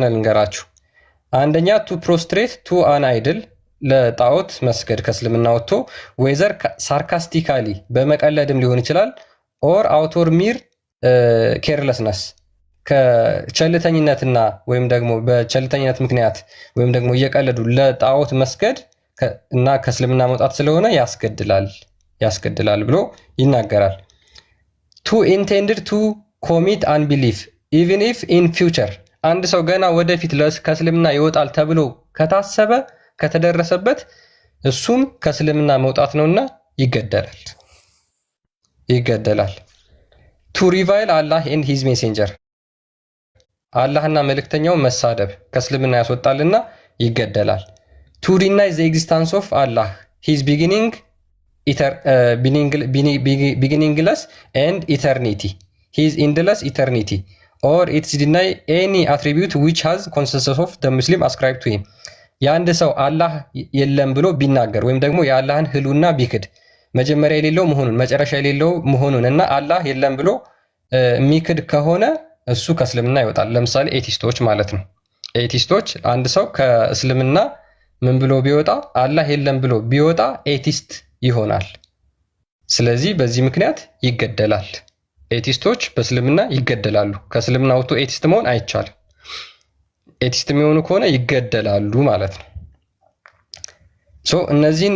ልንገራችሁ። አንደኛ ቱ ፕሮስትሬት ቱ አን አይድል፣ ለጣዖት መስገድ ከእስልምና ወጥቶ ወይዘር ሳርካስቲካሊ በመቀለድም ሊሆን ይችላል፣ ኦር አውቶር ሚር ኬርለስነስ ከቸልተኝነትና ወይም ደግሞ በቸልተኝነት ምክንያት ወይም ደግሞ እየቀለዱ ለጣዖት መስገድ እና ከእስልምና መውጣት ስለሆነ ያስገድላል ብሎ ይናገራል። ቱ ኢንቴንድድ ቱ ኮሚት አንቢሊፍ ኢቭን ኢፍ ኢን ፊውቸር፣ አንድ ሰው ገና ወደፊት ከእስልምና ይወጣል ተብሎ ከታሰበ ከተደረሰበት እሱም ከእስልምና መውጣት ነውና ይገደላል። ቱ ሪቫይል አላህ ኤንድ ሂዝ ሜሴንጀር፣ አላህና መልእክተኛው መሳደብ ከእስልምና ያስወጣልና ይገደላል። ቱ ዲናይ ዘ ኤግዚስታንስ ኦፍ አላህ ሂዝ ቢጊኒንግለስ ኤንድ ኢተርኒቲ ሂዝ ኢንድለስ ኢተርኒቲ ኦር ኢትስ ዲናይ ኤኒ አትሪቢዩት ዊች ሃዝ ኮንሰንሰስ ኦፍ ደ ሙስሊም አስክራይብ ቱ ሂም። የአንድ ሰው አላህ የለም ብሎ ቢናገር ወይም ደግሞ የአላህን ህልውና ቢክድ መጀመሪያ የሌለው መሆኑን መጨረሻ የሌለው መሆኑን እና አላህ የለም ብሎ የሚክድ ከሆነ እሱ ከእስልምና ይወጣል። ለምሳሌ ኤቲስቶች ማለት ነው። ኤቲስቶች አንድ ሰው ከእስልምና ምን ብሎ ቢወጣ አላህ የለም ብሎ ቢወጣ ኤቲስት ይሆናል። ስለዚህ በዚህ ምክንያት ይገደላል። ኤቲስቶች በእስልምና ይገደላሉ። ከእስልምና ወጥቶ ኤቲስት መሆን አይቻልም። ኤቲስት የሚሆኑ ከሆነ ይገደላሉ ማለት ነው። ሶ እነዚህን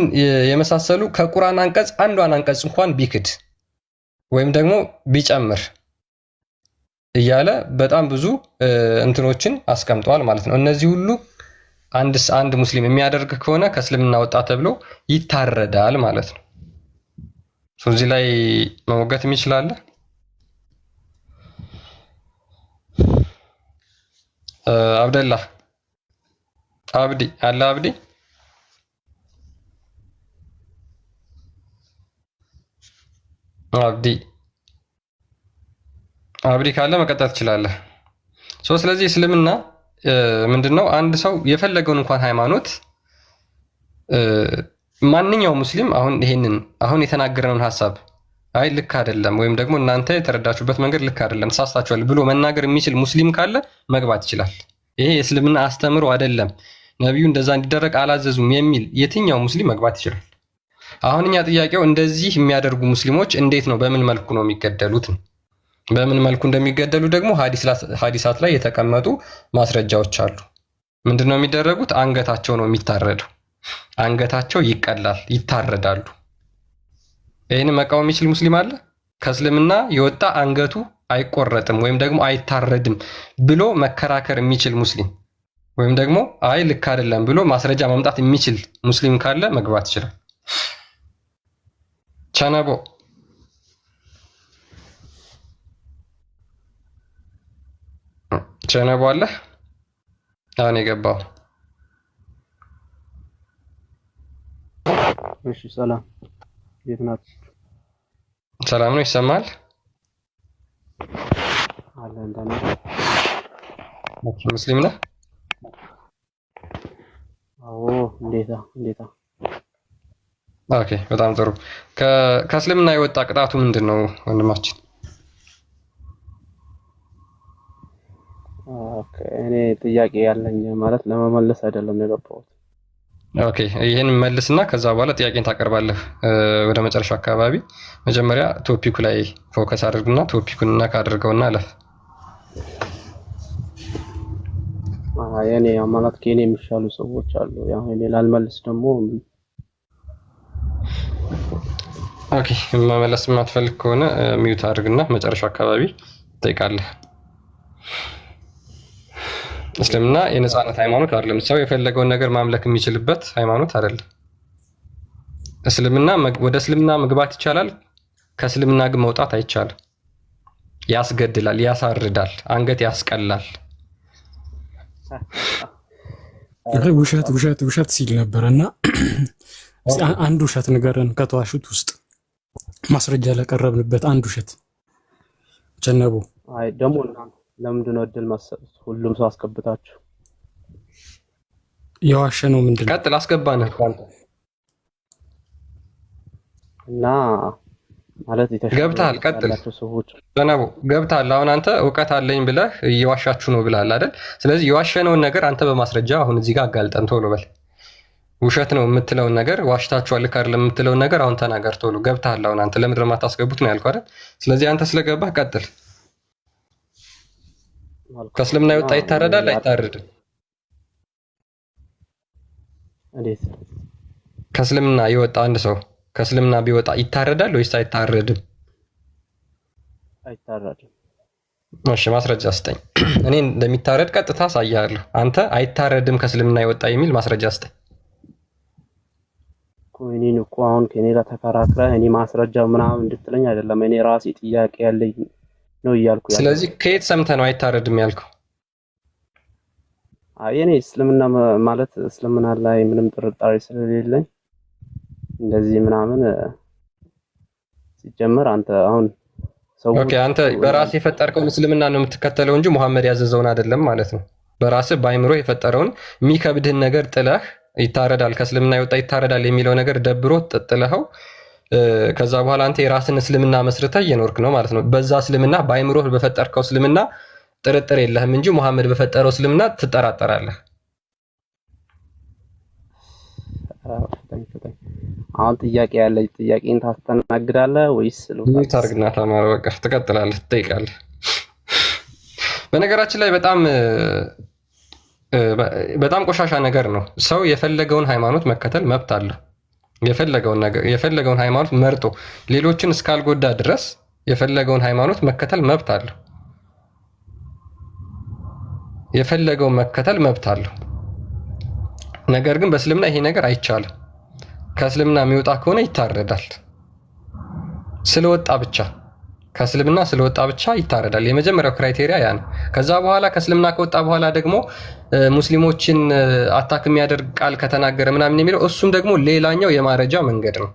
የመሳሰሉ ከቁርአን አንቀጽ አንዷን አንቀጽ እንኳን ቢክድ ወይም ደግሞ ቢጨምር እያለ በጣም ብዙ እንትኖችን አስቀምጠዋል ማለት ነው። እነዚህ ሁሉ አንድ ሙስሊም የሚያደርግ ከሆነ ከእስልምና ወጣ ተብሎ ይታረዳል ማለት ነው። እዚህ ላይ መሞገት የሚችላለ አብደላህ አብዲ አለ አብዲ ካለ መቀጠል ትችላለህ። ስለዚህ እስልምና ምንድነው? አንድ ሰው የፈለገውን እንኳን ሃይማኖት ማንኛውም ሙስሊም አሁን የተናገረውን ሐሳብ አይ ልክ አይደለም ወይም ደግሞ እናንተ የተረዳችሁበት መንገድ ልክ አይደለም ተሳስታችኋል ብሎ መናገር የሚችል ሙስሊም ካለ መግባት ይችላል። ይሄ የእስልምና አስተምሮ አይደለም፣ ነቢዩ እንደዛ እንዲደረግ አላዘዙም የሚል የትኛው ሙስሊም መግባት ይችላል። አሁን እኛ ጥያቄው እንደዚህ የሚያደርጉ ሙስሊሞች እንዴት ነው በምን መልኩ ነው የሚገደሉት? በምን መልኩ እንደሚገደሉ ደግሞ ሐዲሳት ላይ የተቀመጡ ማስረጃዎች አሉ። ምንድነው የሚደረጉት? አንገታቸው ነው የሚታረደው። አንገታቸው ይቀላል፣ ይታረዳሉ። ይህን መቃወም የሚችል ሙስሊም አለ? ከእስልምና የወጣ አንገቱ አይቆረጥም ወይም ደግሞ አይታረድም ብሎ መከራከር የሚችል ሙስሊም ወይም ደግሞ አይ ልክ አይደለም ብሎ ማስረጃ ማምጣት የሚችል ሙስሊም ካለ መግባት ይችላል። ቸነቦ ቸነቦ አለ? አሁን የገባው እሺ፣ ሰላም እንዴት ናችሁ? ሰላም ነው። ይሰማል? አለ እንደና ሙስሊም ነህ? አዎ። እንዴታ ኦኬ፣ በጣም ጥሩ። ከእስልምና የወጣ ቅጣቱ ምንድን ነው ወንድማችን? ኦኬ፣ እኔ ጥያቄ ያለኝ ማለት ለመመለስ አይደለም የገባሁት። ኦኬ፣ ይህን መልስና ከዛ በኋላ ጥያቄን ታቀርባለህ ወደ መጨረሻው አካባቢ። መጀመሪያ ቶፒኩ ላይ ፎከስ አድርግና ቶፒኩን ነካ አድርገውና አለፍ። የኔ ማለት ከኔ የሚሻሉ ሰዎች አሉ። ያው እኔ ላልመልስ ደግሞ ኦኬ፣ መመለስ የማትፈልግ ከሆነ ሚውት አድርግና መጨረሻው አካባቢ ትጠይቃለህ። እስልምና የነጻነት ሃይማኖት አይደለም። ሰው የፈለገውን ነገር ማምለክ የሚችልበት ሃይማኖት አይደለም። ወደ እስልምና መግባት ይቻላል፣ ከእስልምና ግን መውጣት አይቻልም። ያስገድላል፣ ያሳርዳል፣ አንገት ያስቀላል። ውሸት ሲል ነበረና አንድ ውሸት ንገረን ከተዋሹት ውስጥ ማስረጃ ለቀረብንበት አንድ ውሸት ቸነቦ። አይ ደግሞ ለምንድን ነው እድል መሰለህ ሁሉም ሰው አስገብታችሁ የዋሸ ነው ምንድን ነው? ቀጥል፣ አስገባንህ እና ማለት ገብተሃል። ቀጥል ቸነቦ፣ ገብተሃል። አሁን አንተ እውቀት አለኝ ብለህ እየዋሻችሁ ነው ብለሃል አይደል? ስለዚህ የዋሸነውን ነገር አንተ በማስረጃ አሁን እዚህ ጋር አጋልጠን ቶሎ በል። ውሸት ነው የምትለውን ነገር ዋሽታችኋል ልክ አይደለም የምትለውን ነገር አሁን ተናገር ቶሎ። ገብተሃል። አሁን አንተ ለምንድን ነው የማታስገቡት ነው ያልኩህ አይደል? ስለዚህ አንተ ስለገባህ ቀጥል። ከእስልምና የወጣ ይታረዳል አይታረድም? እንዴት? ከእስልምና የወጣ አንድ ሰው ከእስልምና ቢወጣ ይታረዳል ወይስ አይታረድም? አይታረድም። እሺ ማስረጃ ስጠኝ። እኔ እንደሚታረድ ቀጥታ አሳያለሁ። አንተ አይታረድም ከእስልምና የወጣ የሚል ማስረጃ ስጠኝ። እኔን እኮ አሁን ከኔ ጋር ተከራክረህ እኔ ማስረጃ ምናምን እንድትለኝ አይደለም። እኔ ራሴ ጥያቄ ያለኝ ነው እያልኩ ያለው። ስለዚህ ከየት ሰምተህ ነው አይታረድም ያልከው? አይ እኔ እስልምና ማለት እስልምና ላይ ምንም ጥርጣሬ ስለሌለኝ እንደዚህ ምናምን ሲጀመር አንተ አሁን ሰው ኦኬ፣ አንተ በራስህ የፈጠርከውን እስልምና ነው የምትከተለው እንጂ ሙሐመድ ያዘዘውን አይደለም ማለት ነው። በራስህ በአይምሮ የፈጠረውን የሚከብድህን ነገር ጥለህ ይታረዳል ከእስልምና የወጣ ይታረዳል የሚለው ነገር ደብሮ ጥለኸው ከዛ በኋላ አንተ የራስን እስልምና መስርተህ እየኖርክ ነው ማለት ነው። በዛ እስልምና በአይምሮህ በፈጠርከው እስልምና ጥርጥር የለህም እንጂ ሙሐመድ በፈጠረው እስልምና ትጠራጠራለህ። አሁን ጥያቄ ያለኝ ጥያቄን ታስተናግዳለህ ወይስ ታርግና ተማረ? በቃ ትቀጥላለህ፣ ትጠይቃለህ። በነገራችን ላይ በጣም ቆሻሻ ነገር ነው። ሰው የፈለገውን ሃይማኖት መከተል መብት አለው። የፈለገውን ሃይማኖት መርጦ ሌሎችን እስካልጎዳ ድረስ የፈለገውን ሃይማኖት መከተል መብት አለው። የፈለገውን መከተል መብት አለው። ነገር ግን በእስልምና ይሄ ነገር አይቻልም። ከእስልምና የሚወጣ ከሆነ ይታረዳል። ስለወጣ ብቻ ከእስልምና ስለወጣ ብቻ ይታረዳል። የመጀመሪያው ክራይቴሪያ ያ ነው። ከዛ በኋላ ከእስልምና ከወጣ በኋላ ደግሞ ሙስሊሞችን አታክ የሚያደርግ ቃል ከተናገረ ምናምን የሚለው እሱም ደግሞ ሌላኛው የማረጃ መንገድ ነው።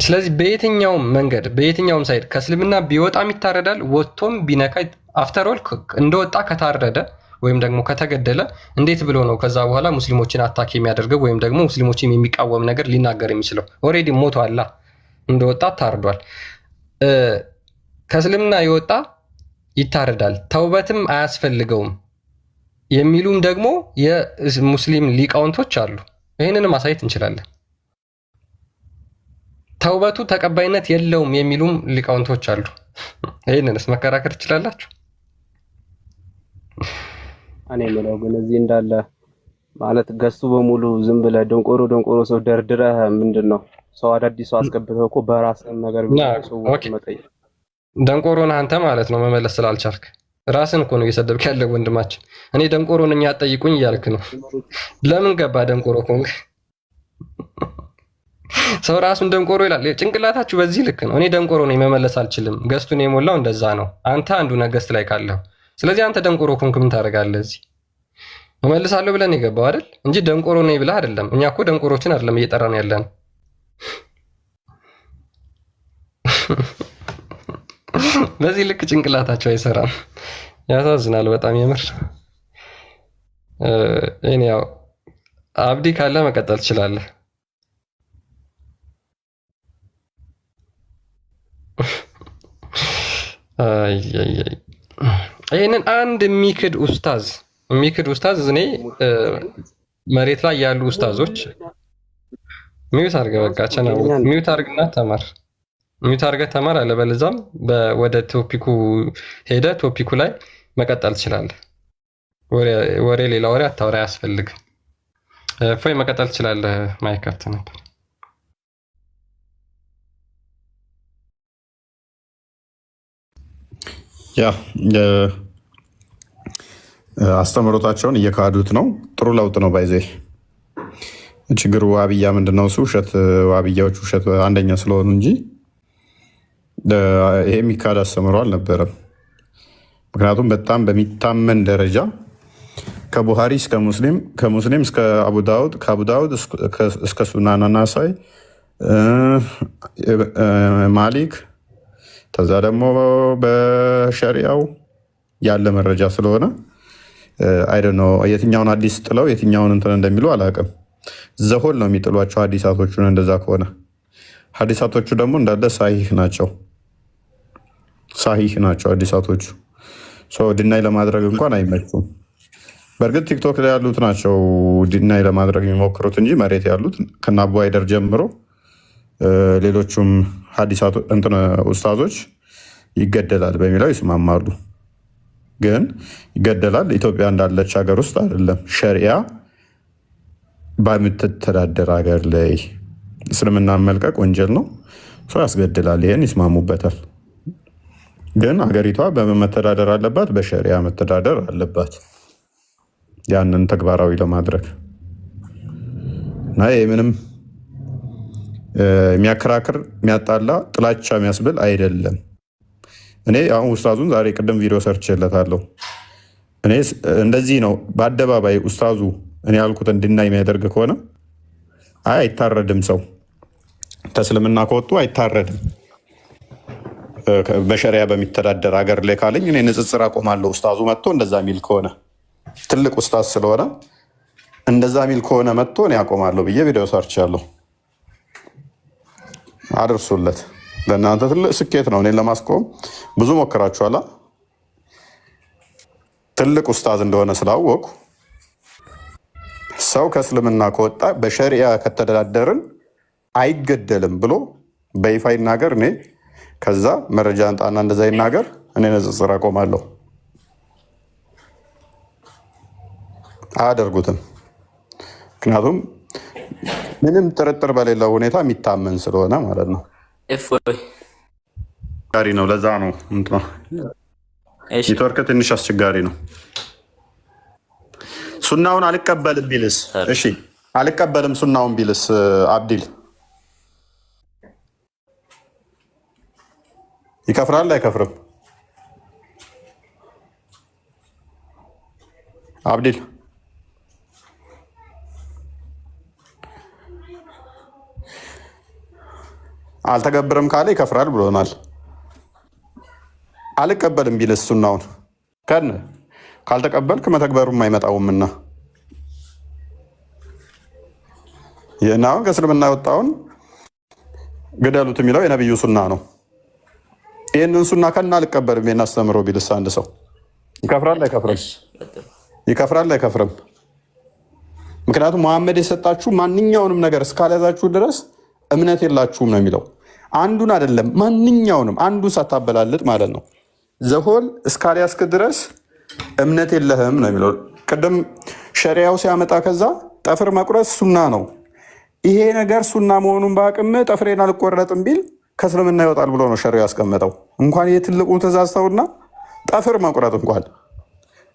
ስለዚህ በየትኛውም መንገድ በየትኛውም ሳይድ ከእስልምና ቢወጣም ይታረዳል። ወጥቶም ቢነካ አፍተር ኦል እንደወጣ ከታረደ ወይም ደግሞ ከተገደለ እንዴት ብሎ ነው ከዛ በኋላ ሙስሊሞችን አታክ የሚያደርገው ወይም ደግሞ ሙስሊሞችን የሚቃወም ነገር ሊናገር የሚችለው? ኦልሬዲ ሞቷል። እንደወጣ ታርዷል። ከእስልምና የወጣ ይታረዳል፣ ተውበትም አያስፈልገውም የሚሉም ደግሞ የሙስሊም ሊቃውንቶች አሉ። ይህንንም ማሳየት እንችላለን። ተውበቱ ተቀባይነት የለውም የሚሉም ሊቃውንቶች አሉ። ይህንንስ መከራከር ትችላላችሁ? እኔ የምለው ግን እዚህ እንዳለ ማለት ገዝቱ በሙሉ ዝም ብለህ ደንቆሮ ሰው ደርድረህ ምንድን ነው ሰው አዳዲስ ሰው አስገብተው እኮ በራስህ ነገር ሰው መጠየቅ ደንቆሮ ነህ አንተ ማለት ነው። መመለስ ስላልቻልክ ራስን እኮ ነው እየሰደብክ ያለ ወንድማችን። እኔ ደንቆሮ ነኝ አትጠይቁኝ እያልክ ነው። ለምን ገባ ደንቆሮ ኮንክ? ሰው ራሱን ደንቆሮ ይላል። ጭንቅላታችሁ በዚህ ልክ ነው። እኔ ደንቆሮ ነኝ መመለስ አልችልም። ገዝቱን የሞላው እንደዛ ነው። አንተ አንዱ ነህ ገዝት ላይ ካለው። ስለዚህ አንተ ደንቆሮ ኮንክ ምን ታደርጋለህ እዚህ? እመልሳለሁ ብለን የገባው አይደል እንጂ ደንቆሮ ነኝ ብለህ አይደለም። እኛ እኮ ደንቆሮችን አይደለም እየጠራን ያለን። በዚህ ልክ ጭንቅላታቸው አይሰራም። ያሳዝናል በጣም የምር። እኔ ያው አብዲ ካለ መቀጠል ትችላለህ። ይህንን አንድ የሚክድ ኡስታዝ እኔ መሬት ላይ ያሉ ኡስታዞች ሚዩት አድርገህ በቃ ቻናው ሚዩት አድርግና ተማር። ሚዩት አድርገህ ተማር። አለበለዚያም ወደ ቶፒኩ ሄደ ቶፒኩ ላይ መቀጠል ትችላለህ። ወሬ ሌላ ወሬ አታወራ፣ አያስፈልግም። እፎይ መቀጠል ትችላለህ። ማይክ ከፍተህ ነበር። ያ አስተምሮታቸውን እየካዱት ነው። ጥሩ ለውጥ ነው። ባይዜ ችግሩ ዋብያ ምንድነው? እሱ ውሸት፣ ዋብያዎች ውሸት አንደኛ ስለሆኑ እንጂ ይሄ የሚካድ አስተምሮ አልነበረም። ምክንያቱም በጣም በሚታመን ደረጃ ከቡሃሪ እስከ ሙስሊም፣ ከሙስሊም እስከ አቡ ዳውድ፣ ከአቡ ዳውድ እስከ ሱናን ናሳኢ፣ ማሊክ፣ ከዛ ደግሞ በሸሪያው ያለ መረጃ ስለሆነ አይደል ነው የትኛውን ሀዲስ ጥለው የትኛውን እንትን እንደሚሉ አላውቅም። ዘሆል ነው የሚጥሏቸው ሀዲሳቶቹን። እንደዛ ከሆነ ሀዲሳቶቹ ደግሞ እንዳለ ሳሂህ ናቸው ሀዲሳቶቹ። ድናይ ለማድረግ እንኳን አይመቹም። በእርግጥ ቲክቶክ ላይ ያሉት ናቸው ድናይ ለማድረግ የሚሞክሩት እንጂ መሬት ያሉት ከና አቡ ሃይደር ጀምሮ ሌሎቹም ኡስታዞች ይገደላል በሚለው ይስማማሉ። ግን ይገደላል ኢትዮጵያ እንዳለች ሀገር ውስጥ አይደለም። ሸሪያ በምትተዳደር ሀገር ላይ እስልምናን መልቀቅ ወንጀል ነው። ሰው ያስገድላል። ይሄን ይስማሙበታል። ግን ሀገሪቷ በመተዳደር አለባት፣ በሸሪያ መተዳደር አለባት ያንን ተግባራዊ ለማድረግ እና ይህ ምንም የሚያከራክር የሚያጣላ ጥላቻ የሚያስብል አይደለም። እኔ አሁን ኡስታዙን ዛሬ ቅድም ቪዲዮ ሰርችለታለሁ። እኔ እንደዚህ ነው በአደባባይ ኡስታዙ እኔ ያልኩት እንድናይ የሚያደርግ ከሆነ አይታረድም። ሰው ተስልምና ከወጡ አይታረድም። በሸሪያ በሚተዳደር ሀገር ላይ ካለኝ እኔ ንጽጽር አቆማለሁ። ኡስታዙ መጥቶ እንደዛ ሚል ከሆነ ትልቅ ኡስታዝ ስለሆነ እንደዛ ሚል ከሆነ መጥቶ እኔ አቆማለሁ ብዬ ቪዲዮ ሰርቻለሁ። አድርሱለት። ለእናንተ ትልቅ ስኬት ነው። እኔን ለማስቆም ብዙ ሞክራችኋላ። ትልቅ ኡስታዝ እንደሆነ ስላወቁ ሰው ከእስልምና ከወጣ በሸሪያ ከተዳደርን አይገደልም ብሎ በይፋ ይናገር። እኔ ከዛ መረጃ አንጣና እንደዛ ይናገር። እኔ ንጽጽር አቆማለሁ። አያደርጉትም። ምክንያቱም ምንም ጥርጥር በሌለው ሁኔታ የሚታመን ስለሆነ ማለት ነው። አስቸጋሪ ነው። ለዛ ነው ኔትወርክ ትንሽ አስቸጋሪ ነው። ሱናውን አልቀበልም ቢልስ? እሺ አልቀበልም ሱናውን ቢልስ? አብዲል ይከፍራል አይከፍርም? አብዲል አልተገብርም ካለ ይከፍራል ብሎናል። አልቀበልም ቢልስ ሱናውን ካልተቀበልክ መተግበሩም አይመጣውምና ይህን አሁን ከእስልምና የወጣውን ግደሉት የሚለው የነብዩ ሱና ነው። ይህንን ሱና ከና አልቀበልም የናስተምረው ቢልስ አንድ ሰው ይከፍራል አይከፍርም? ይከፍራል አይከፍርም? ምክንያቱም መሐመድ የሰጣችሁ ማንኛውንም ነገር እስካልያዛችሁ ድረስ እምነት የላችሁም ነው የሚለው። አንዱን አይደለም ማንኛውንም አንዱን ሳታበላልጥ ማለት ነው። ዘሆል እስካልያዝክ ድረስ እምነት የለህም ነው የሚለው። ቅድም ሸሪያው ሲያመጣ ከዛ ጠፍር መቁረጥ ሱና ነው። ይሄ ነገር ሱና መሆኑን በአቅም ጠፍሬን አልቆረጥም ቢል ከእስልምና ይወጣል ብሎ ነው ሸሪያው ያስቀመጠው። እንኳን የትልቁ ትእዛዝ ተውና ጠፍር መቁረጥ እንኳን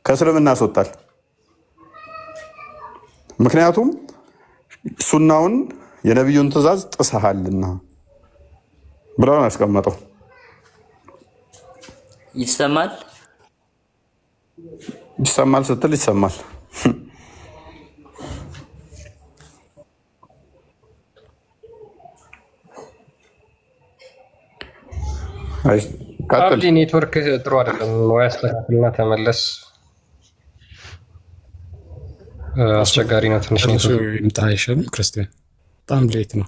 ከእስልምና ያስወጣል። ምክንያቱም ሱናውን የነቢዩን ትእዛዝ ጥሰሃልና ብሎ ነው ያስቀመጠው። ይሰማል ይሰማል ስትል ይሰማል። አብዲ ኔትወርክ ጥሩ አይደለም ወይ? አስተካክልና ተመለስ። አስቸጋሪ ነው ትንሽ ኔትወርክ። ክርስቲያን በጣም ሌት ነው።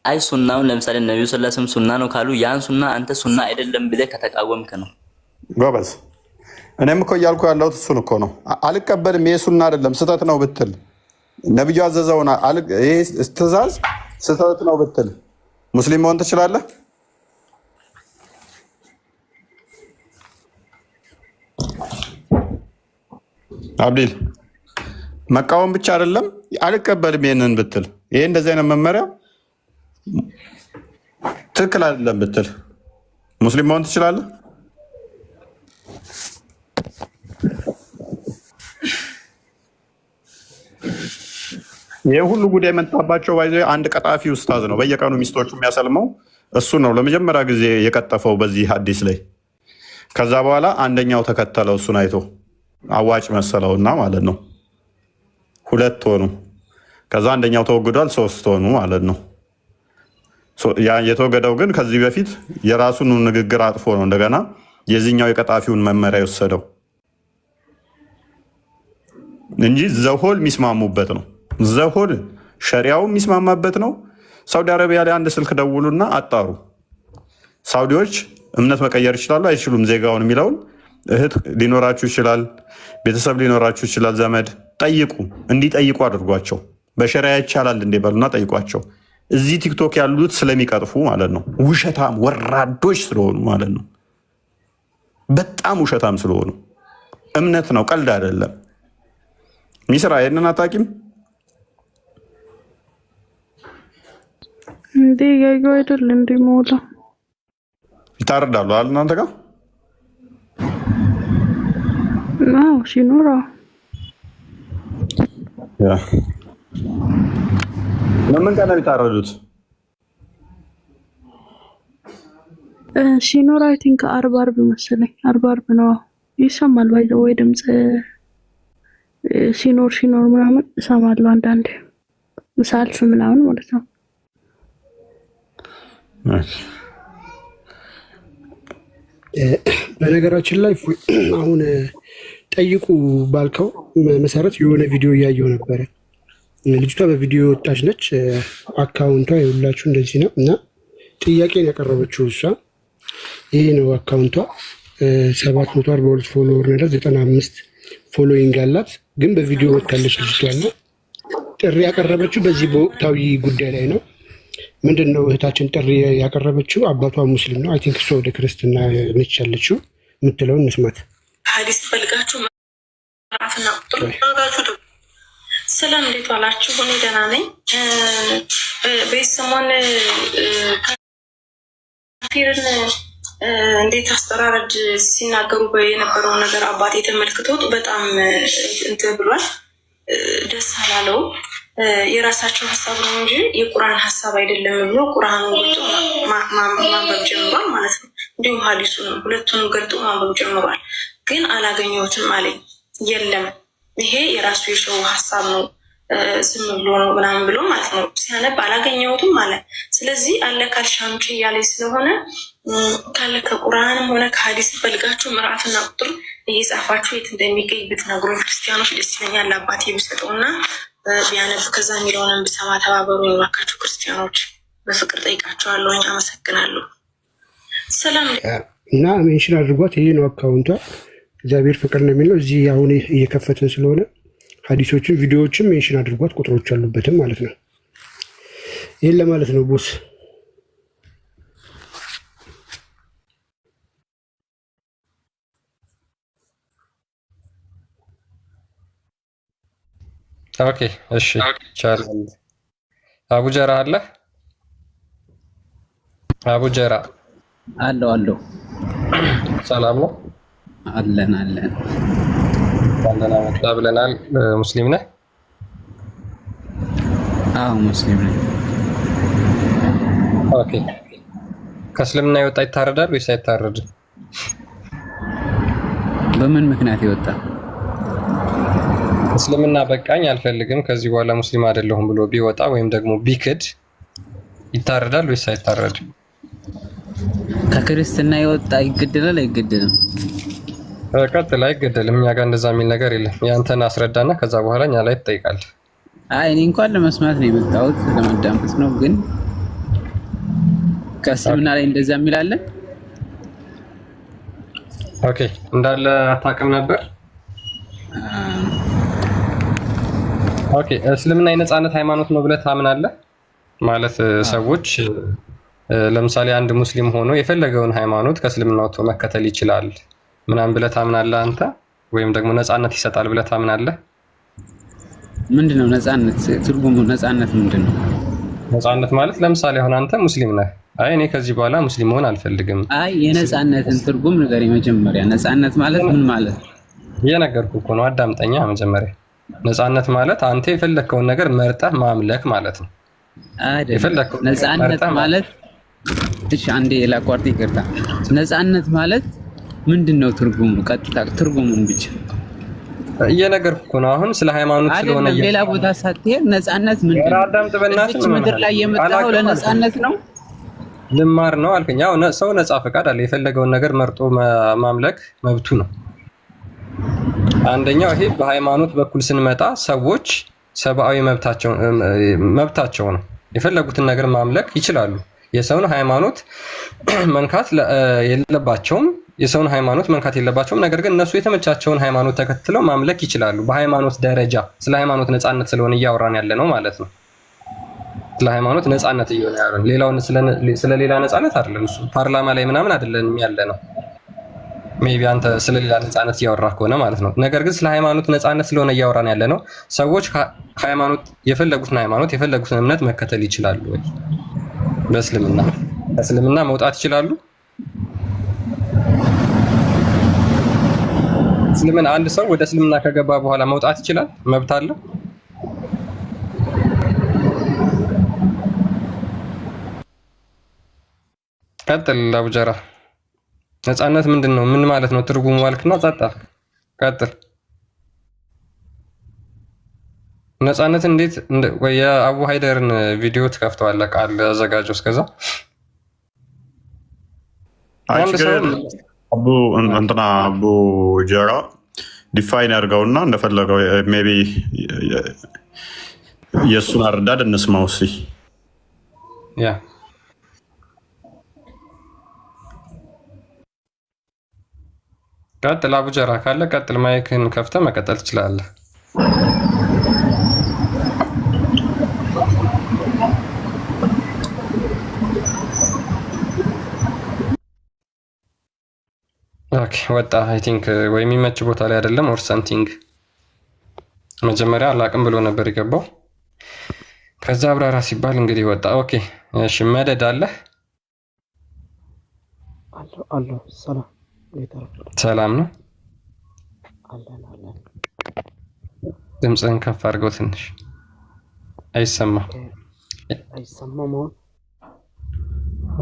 አይ ሱናውን ለምሳሌ ነብዩ ሰለላሁ ዐለይሂ ወሰለም ሱና ነው ካሉ ያን ሱና አንተ ሱና አይደለም ብለህ ከተቃወምክ ነው ጎበዝ። እኔም እኮ እያልኩ ያለሁት እሱን እኮ ነው። አልቀበልም ይሄ ሱና አይደለም ስህተት ነው ብትል፣ ነብዩ አዘዘውና ይሄ ትእዛዝ ስህተት ነው ብትል ሙስሊም መሆን ትችላለህ? አብዲል መቃወም ብቻ አይደለም አልቀበልም ይሄንን ብትል፣ ይሄ እንደዚህ አይነት መመሪያ ትክክል አይደለም ብትል ሙስሊም መሆን ትችላለህ? ይሄ ሁሉ ጉዳይ የመጣባቸው ባይዘ አንድ ቀጣፊ ኡስታዝ ነው በየቀኑ ሚስቶቹ የሚያሰልመው እሱ ነው ለመጀመሪያ ጊዜ የቀጠፈው በዚህ ሐዲስ ላይ። ከዛ በኋላ አንደኛው ተከተለው እሱን አይቶ አዋጭ መሰለውና ማለት ነው። ሁለት ሆኑ። ከዛ አንደኛው ተወግዷል፣ ሶስት ሆኑ ማለት ነው። ያ የተወገደው ግን ከዚህ በፊት የራሱን ንግግር አጥፎ ነው እንደገና የዚህኛው የቀጣፊውን መመሪያ የወሰደው እንጂ ዘሆል የሚስማሙበት ነው። ዘሆል ሸሪያው የሚስማማበት ነው። ሳውዲ አረቢያ ላይ አንድ ስልክ ደውሉና አጣሩ። ሳውዲዎች እምነት መቀየር ይችላሉ አይችሉም ዜጋውን የሚለውን እህት ሊኖራችሁ ይችላል፣ ቤተሰብ ሊኖራችሁ ይችላል፣ ዘመድ ጠይቁ። እንዲጠይቁ አድርጓቸው። በሸሪያ ይቻላል እንዴ በሉና ጠይቋቸው። እዚህ ቲክቶክ ያሉት ስለሚቀጥፉ ማለት ነው። ውሸታም ወራዶች ስለሆኑ ማለት ነው። በጣም ውሸታም ስለሆኑ እምነት ነው፣ ቀልድ አይደለም። ሚስራ ይሄንን አታውቂም እንዴ? ያዩ አይደል እንዴ? ሞላ ይታረዳሉ አይደል? እናንተ ጋር ነው ሲኖራ ያ ለምን ቀን ነው የሚታረዱት? ሲኖር አይ ቲንክ አርብ መሰለኝ። አርብ ነው ይሰማል። ወይ ድምፅ ሲኖር ምናምን እሰማለሁ አንዳንዴ ሳልፍ ምናምን ማለት ነው። በነገራችን ላይ አሁን ጠይቁ ባልከው መሰረት የሆነ ቪዲዮ እያየሁ ነበረ። ልጅቷ በቪዲዮ ወጣች ነች። አካውንቷ የሁላችሁ እንደዚህ ነው እና ጥያቄን ያቀረበችው እሷ ይሄ ነው አካውንቷ 742 ፎሎወር ነው፣ 95 ፎሎዊንግ አላት። ግን በቪዲዮ ወጣለች ልጅቷ እና ጥሪ ያቀረበችው በዚህ በወቅታዊ ጉዳይ ላይ ነው። ምንድን ነው እህታችን ጥሪ ያቀረበችው? አባቷ ሙስሊም ነው። አይ ቲንክ እሷ ወደ ክርስትና ነች ያለችው። የምትለውን እንስማት። ሐዲስ ፈልጋችሁ ምዕራፍና ቁጥር ታጋችሁ። ሰላም እንዴት ዋላችሁ? እኔ ደህና ነኝ። በሰሞን ካፊርን እንዴት አስተራረድ ሲናገሩ የነበረው ነገር አባቴ ተመልክቶት በጣም እንትን ብሏል። ደስ አላለው። የራሳቸው ሀሳብ ነው እንጂ የቁርአን ሀሳብ አይደለም ብሎ ቁርአኑ ገልጦ ማንበብ ጀምሯል ማለት ነው። እንዲሁም ሐዲሱንም ሁለቱንም ገልጦ ማንበብ ጀምሯል። ግን አላገኘሁትም አለኝ። የለም ይሄ የራሱ የሰው ሀሳብ ነው ዝም ብሎ ነው ምናምን ብሎ ማለት ነው። ሲያነብ አላገኘሁትም አለ። ስለዚህ አለ ካልሽ አምጪ እያለኝ ስለሆነ ካለ ከቁርአንም ሆነ ከሐዲስ ፈልጋችሁ ምዕራፍና ቁጥር እየጻፋችሁ የት እንደሚገኝ ብትነግሩኝ ክርስቲያኖች ደስ ይለኛል። አባቴ ብሰጠውና ቢያነብ ከዛ የሚለውንም ብሰማ ተባበሩ የባካችሁ ክርስቲያኖች፣ በፍቅር ጠይቃችኋለሁ። አመሰግናለሁ። ሰላም እና ሜንሽን አድርጓት። ይሄ ነው አካውንቷ። እግዚአብሔር ፍቅር ነው የሚለው እዚህ አሁን እየከፈትን ስለሆነ ሐዲሶችን ቪዲዮዎችን ሜንሽን አድርጓት፣ ቁጥሮች አሉበትም ማለት ነው። ይህን ለማለት ነው ቦስ። ኦኬ እሺ፣ ቻል አቡጀራ አለ። አቡጀራ አለው። ሰላም ነው አለን። ወንደና መጣ ብለናል። ሙስሊም ነህ? አዎ ሙስሊም ነኝ። ኦኬ ከእስልምና የወጣ ይታረዳል ወይስ አይታረድም? በምን ምክንያት ይወጣ? እስልምና በቃኝ አልፈልግም ከዚህ በኋላ ሙስሊም አይደለሁም ብሎ ቢወጣ ወይም ደግሞ ቢክድ ይታረዳል ወይስ አይታረድም? ከክርስትና የወጣ ይገደላል አይገደልም? ቀጥል። አይገደልም። እኛ ጋር እንደዛ የሚል ነገር የለም። ያንተን አስረዳና ከዛ በኋላ እኛ ላይ ትጠይቃለህ። አይ እኔ እንኳን ለመስማት ነው የመጣሁት፣ ለማዳመጥ ነው። ግን ከእስልምና ላይ እንደዛ የሚል አለ? ኦኬ እንዳለ አታውቅም ነበር? ኦኬ እስልምና የነጻነት ሃይማኖት ነው ብለህ ታምናለህ? ማለት ሰዎች ለምሳሌ አንድ ሙስሊም ሆኖ የፈለገውን ሃይማኖት ከእስልምና ወጥቶ መከተል ይችላል ምናምን ብለህ ታምናለህ አንተ? ወይም ደግሞ ነጻነት ይሰጣል ብለህ ታምናለህ? ምንድነው ነጻነት? ትርጉሙ ነጻነት ምንድነው? ነጻነት ማለት ለምሳሌ አሁን አንተ ሙስሊም ነህ። አይ እኔ ከዚህ በኋላ ሙስሊም መሆን አልፈልግም። አይ የነጻነትን ትርጉም ንገረኝ መጀመሪያ። ነጻነት ማለት ምን ማለት? እየነገርኩህ እኮ ነው፣ አዳምጠኛ መጀመሪያ። ነጻነት ማለት አንተ የፈለከውን ነገር መርጠህ ማምለክ ማለት ነው። አይደለም። ነጻነት ማለት እሺ፣ አንዴ ላቋርጥ፣ ይቅርታ። ነጻነት ማለት ምንድነው ትርጉሙ? ቀጥታ ትርጉሙን ብቻ እየነገርኩህ እኮ ነው። አሁን ስለ ሃይማኖት ስለሆነ ሌላ ቦታ ሳትሄድ ነጻነት ምንድነው? አዳምጥ በእናትህ። እዚህ ምድር ላይ የመጣው ለነጻነት ነው? ልማር ነው አልከኝ። ያው ሰው ነጻ ፈቃድ አለ። የፈለገውን ነገር መርጦ ማምለክ መብቱ ነው። አንደኛው ይሄ በሃይማኖት በኩል ስንመጣ ሰዎች ሰብአዊ መብታቸው ነው። የፈለጉትን ነገር ማምለክ ይችላሉ። የሰውን ሃይማኖት መንካት የለባቸውም። የሰውን ሃይማኖት መንካት የለባቸውም። ነገር ግን እነሱ የተመቻቸውን ሃይማኖት ተከትለው ማምለክ ይችላሉ። በሃይማኖት ደረጃ ስለ ሃይማኖት ነጻነት ስለሆነ እያወራን ያለ ነው ማለት ነው። ስለ ሃይማኖት ነጻነት እየሆነ ያለው ሌላውን ስለ ሌላ ነጻነት አይደለም። እሱ ፓርላማ ላይ ምናምን አይደለም ያለ ነው። ሜቢ አንተ ስለ ሌላ ነጻነት እያወራህ ከሆነ ማለት ነው። ነገር ግን ስለ ሃይማኖት ነጻነት ስለሆነ እያወራን ያለ ነው። ሰዎች ሃይማኖት የፈለጉትን እምነት መከተል ይችላሉ ወይ? በእስልምና መውጣት ይችላሉ? እስልምና አንድ ሰው ወደ እስልምና ከገባ በኋላ መውጣት ይችላል? መብት አለው? ቀጥል አቡጀራ። ነጻነት ምንድን ነው? ምን ማለት ነው? ትርጉሙ ዋልክና ጸጥ አልክ። ቀጥል። ነጻነት እንዴት? ወይ የአቡ ሃይደርን ቪዲዮ ትከፍተዋለህ? ቃል አዘጋጀው። እስከዛ አቡ ጀራ ዲፋይን ያድርገውና እንደፈለገው ሜይ ቢ የእሱን አረዳድ እንስማው እስኪ። ያ ቀጥል አቡጀራ ካለ ቀጥል። ማይክን ከፍተህ መቀጠል ትችላለህ። ኦኬ ወጣ። አይ ቲንክ ወይ የሚመች ቦታ ላይ አይደለም ኦር ሰምቲንግ። መጀመሪያ አላቅም ብሎ ነበር የገባው። ከዛ አብራራ ሲባል እንግዲህ ወጣ። ኦኬ እሺ፣ መደድ አለ። አሎ ሰላም ነው። ድምፅህን ከፍ አድርገው ትንሽ አይሰማም።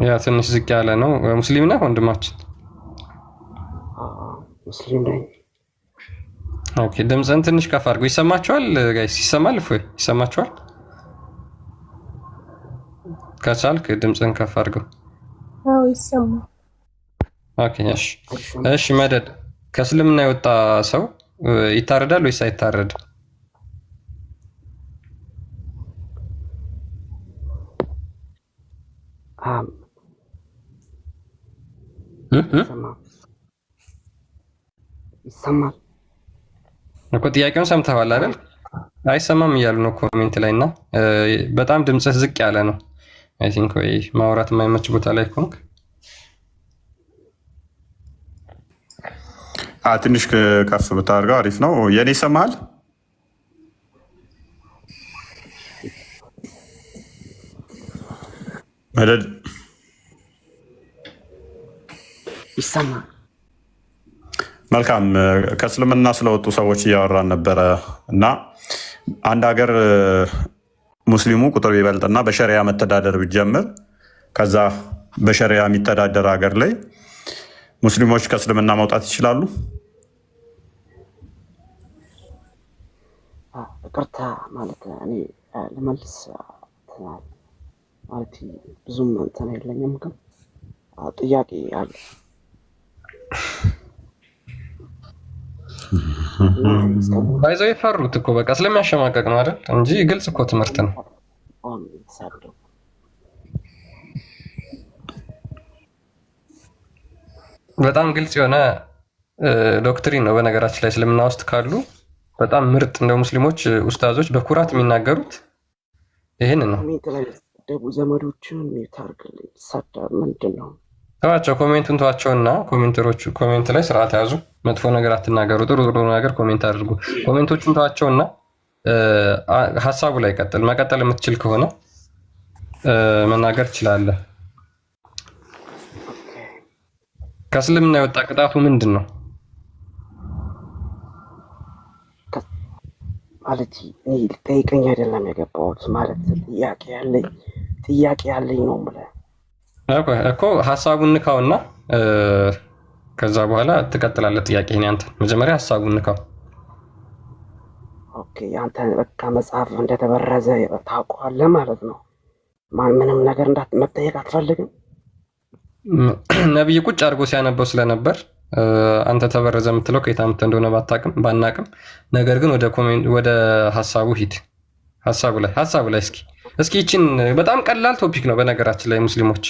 ያ ትንሽ ዝቅ ያለ ነው። ሙስሊም ነህ ወንድማችን? ሙስሊም ነኝ። ኦኬ ድምፅህን ትንሽ ከፍ አድርገው። ይሰማችኋል ጋይስ? ይሰማል? እፎይ ይሰማችኋል? ከቻልክ ድምፅህን ከፍ አድርገው። አዎ ይሰማል። ኦኬ እሺ እሺ መደድ ከእስልምና የወጣ ሰው ይታረዳል ወይስ አይታረድም? ይሰማል እኮ ጥያቄውን ሰምተዋል አይደል? አይሰማም እያሉ ነው ኮሜንት ላይ እና በጣም ድምፅህ ዝቅ ያለ ነው። አይ ቲንክ ወይ ማውራት የማይመች ቦታ ላይ ኮንክ ትንሽ ከፍ ብታደርገው አሪፍ ነው። የኔ ይሰማሃል? መደድ ይሰማል። መልካም። ከእስልምና ስለወጡ ሰዎች እያወራን ነበረ እና አንድ ሀገር ሙስሊሙ ቁጥር ቢበልጥና በሸሪያ መተዳደር ቢጀምር ከዛ በሸሪያ የሚተዳደር ሀገር ላይ ሙስሊሞች ከእስልምና መውጣት ይችላሉ? ይቅርታ ማለት እኔ ልመልስ ማለት ብዙም እንትን የለኝም፣ ግን ጥያቄ አለ። ባይዘው የፈሩት እኮ በቃ ስለሚያሸማቀቅ ነው አይደል እንጂ ግልጽ እኮ ትምህርት ነው። በጣም ግልጽ የሆነ ዶክትሪን ነው። በነገራችን ላይ እስልምና ውስጥ ካሉ በጣም ምርጥ እንደ ሙስሊሞች ኡስታዞች በኩራት የሚናገሩት ይህን ነው። ደቡ ዘመዶችን ታርግልኝ ሰዳ ምንድን ነው ተዋቸው፣ ኮሜንቱን ተዋቸውና ኮሜንተሮቹ ኮሜንት ላይ ስርዓት ያዙ። መጥፎ ነገር አትናገሩ፣ ጥሩ ጥሩ ነገር ኮሜንት አድርጉ። ኮሜንቶቹን ተዋቸውና ሀሳቡ ላይ ቀጥል። መቀጠል የምትችል ከሆነ መናገር ትችላለህ። ከእስልምና የወጣ ቅጣቱ ምንድን ነው? ማለት እኔ ልጠይቀኝ አይደለም የገባሁት፣ ማለት ጥያቄ ያለኝ ነው ብለህ እኮ ሀሳቡን ንካውና ከዛ በኋላ ትቀጥላለህ። ጥያቄህን ያንተ መጀመሪያ ሀሳቡን ንካው። ኦኬ ያንተ በቃ መጽሐፍ እንደተበረዘ ታውቀዋለህ ማለት ነው። ምንም ነገር መጠየቅ አትፈልግም? ነብይ ቁጭ አድርጎ ሲያነበው ስለነበር አንተ ተበረዘ የምትለው ከየት አምጥተህ እንደሆነ ባናቅም፣ ነገር ግን ወደ ሀሳቡ ሂድ። ሀሳቡ ላይ እስኪ ይችን በጣም ቀላል ቶፒክ ነው በነገራችን ላይ ሙስሊሞች፣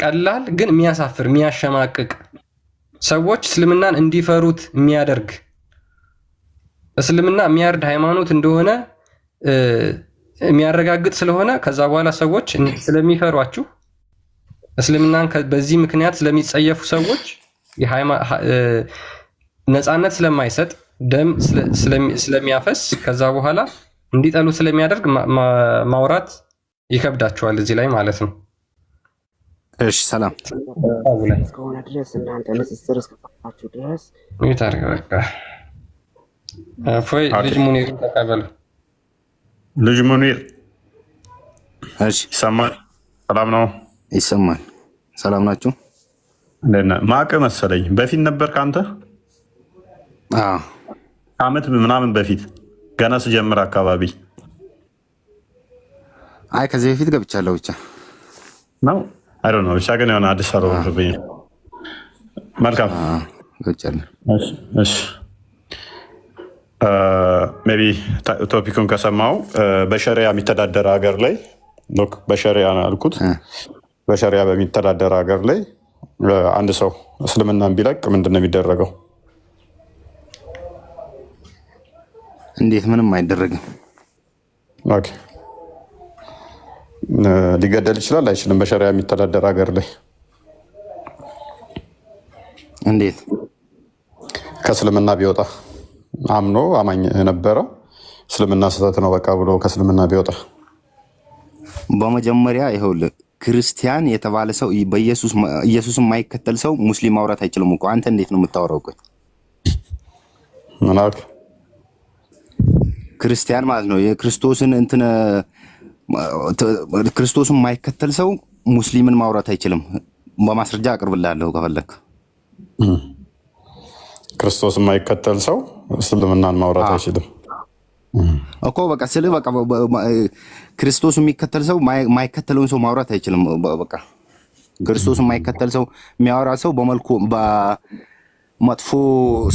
ቀላል ግን የሚያሳፍር የሚያሸማቅቅ ሰዎች እስልምናን እንዲፈሩት የሚያደርግ እስልምና የሚያርድ ሃይማኖት እንደሆነ የሚያረጋግጥ ስለሆነ ከዛ በኋላ ሰዎች ስለሚፈሯችሁ እስልምናን በዚህ ምክንያት ስለሚጸየፉ ሰዎች ነፃነት ስለማይሰጥ ደም ስለሚያፈስ ከዛ በኋላ እንዲጠሉ ስለሚያደርግ ማውራት ይከብዳቸዋል እዚህ ላይ ማለት ነው። እሺ ሰላም እስከሆነ ድረስ እናንተ ንጽጽር እስከፋችሁ ድረስ ይታረጋ በቃ ፎይ ልጅ ሙኒር ተቀበሉ። ልጅ ሙኒር እሺ ይሰማል? ሰላም ነው? ይሰማል። ሰላም ናችሁ? ማቅ መሰለኝ በፊት ነበር ከአንተ አመት ምናምን በፊት ገና ስጀምር አካባቢ። አይ ከዚህ በፊት ገብቻለሁ ብቻ ነው አይ ዶንት ኖ ብቻ ግን የሆነ አዲስ አበባ። መልካም ገብቻለሁ። እሺ ሜቢ ቶፒኩን ከሰማው በሸሪያ የሚተዳደር ሀገር ላይ በሸሪያ ነው ያልኩት። በሸሪያ በሚተዳደር ሀገር ላይ አንድ ሰው እስልምናን ቢለቅ ምንድን ነው የሚደረገው? እንዴት? ምንም አይደረግም። ኦኬ ሊገደል ይችላል አይችልም? በሸሪያ የሚተዳደር ሀገር ላይ እንዴት? ከእስልምና ቢወጣ አምኖ አማኝ የነበረው እስልምና ስህተት ነው በቃ ብሎ ከእስልምና ቢወጣ፣ በመጀመሪያ ይኸውልህ ክርስቲያን የተባለ ሰው ኢየሱስን የማይከተል ሰው ሙስሊም ማውራት አይችልም እኮ። አንተ እንዴት ነው የምታወራው? ቆይ ምን አልክ? ክርስቲያን ማለት ነው የክርስቶስን ክርስቶስን የማይከተል ሰው ሙስሊምን ማውራት አይችልም። በማስረጃ አቅርብልሃለሁ ከፈለክ። ክርስቶስ የማይከተል ሰው እስልምናን ማውራት አይችልም እኮ በቃ ስልህ በቃ ክርስቶስ የሚከተል ሰው የማይከተለውን ሰው ማውራት አይችልም። በቃ ክርስቶስ የማይከተል ሰው የሚያወራ ሰው በመልኩ በመጥፎ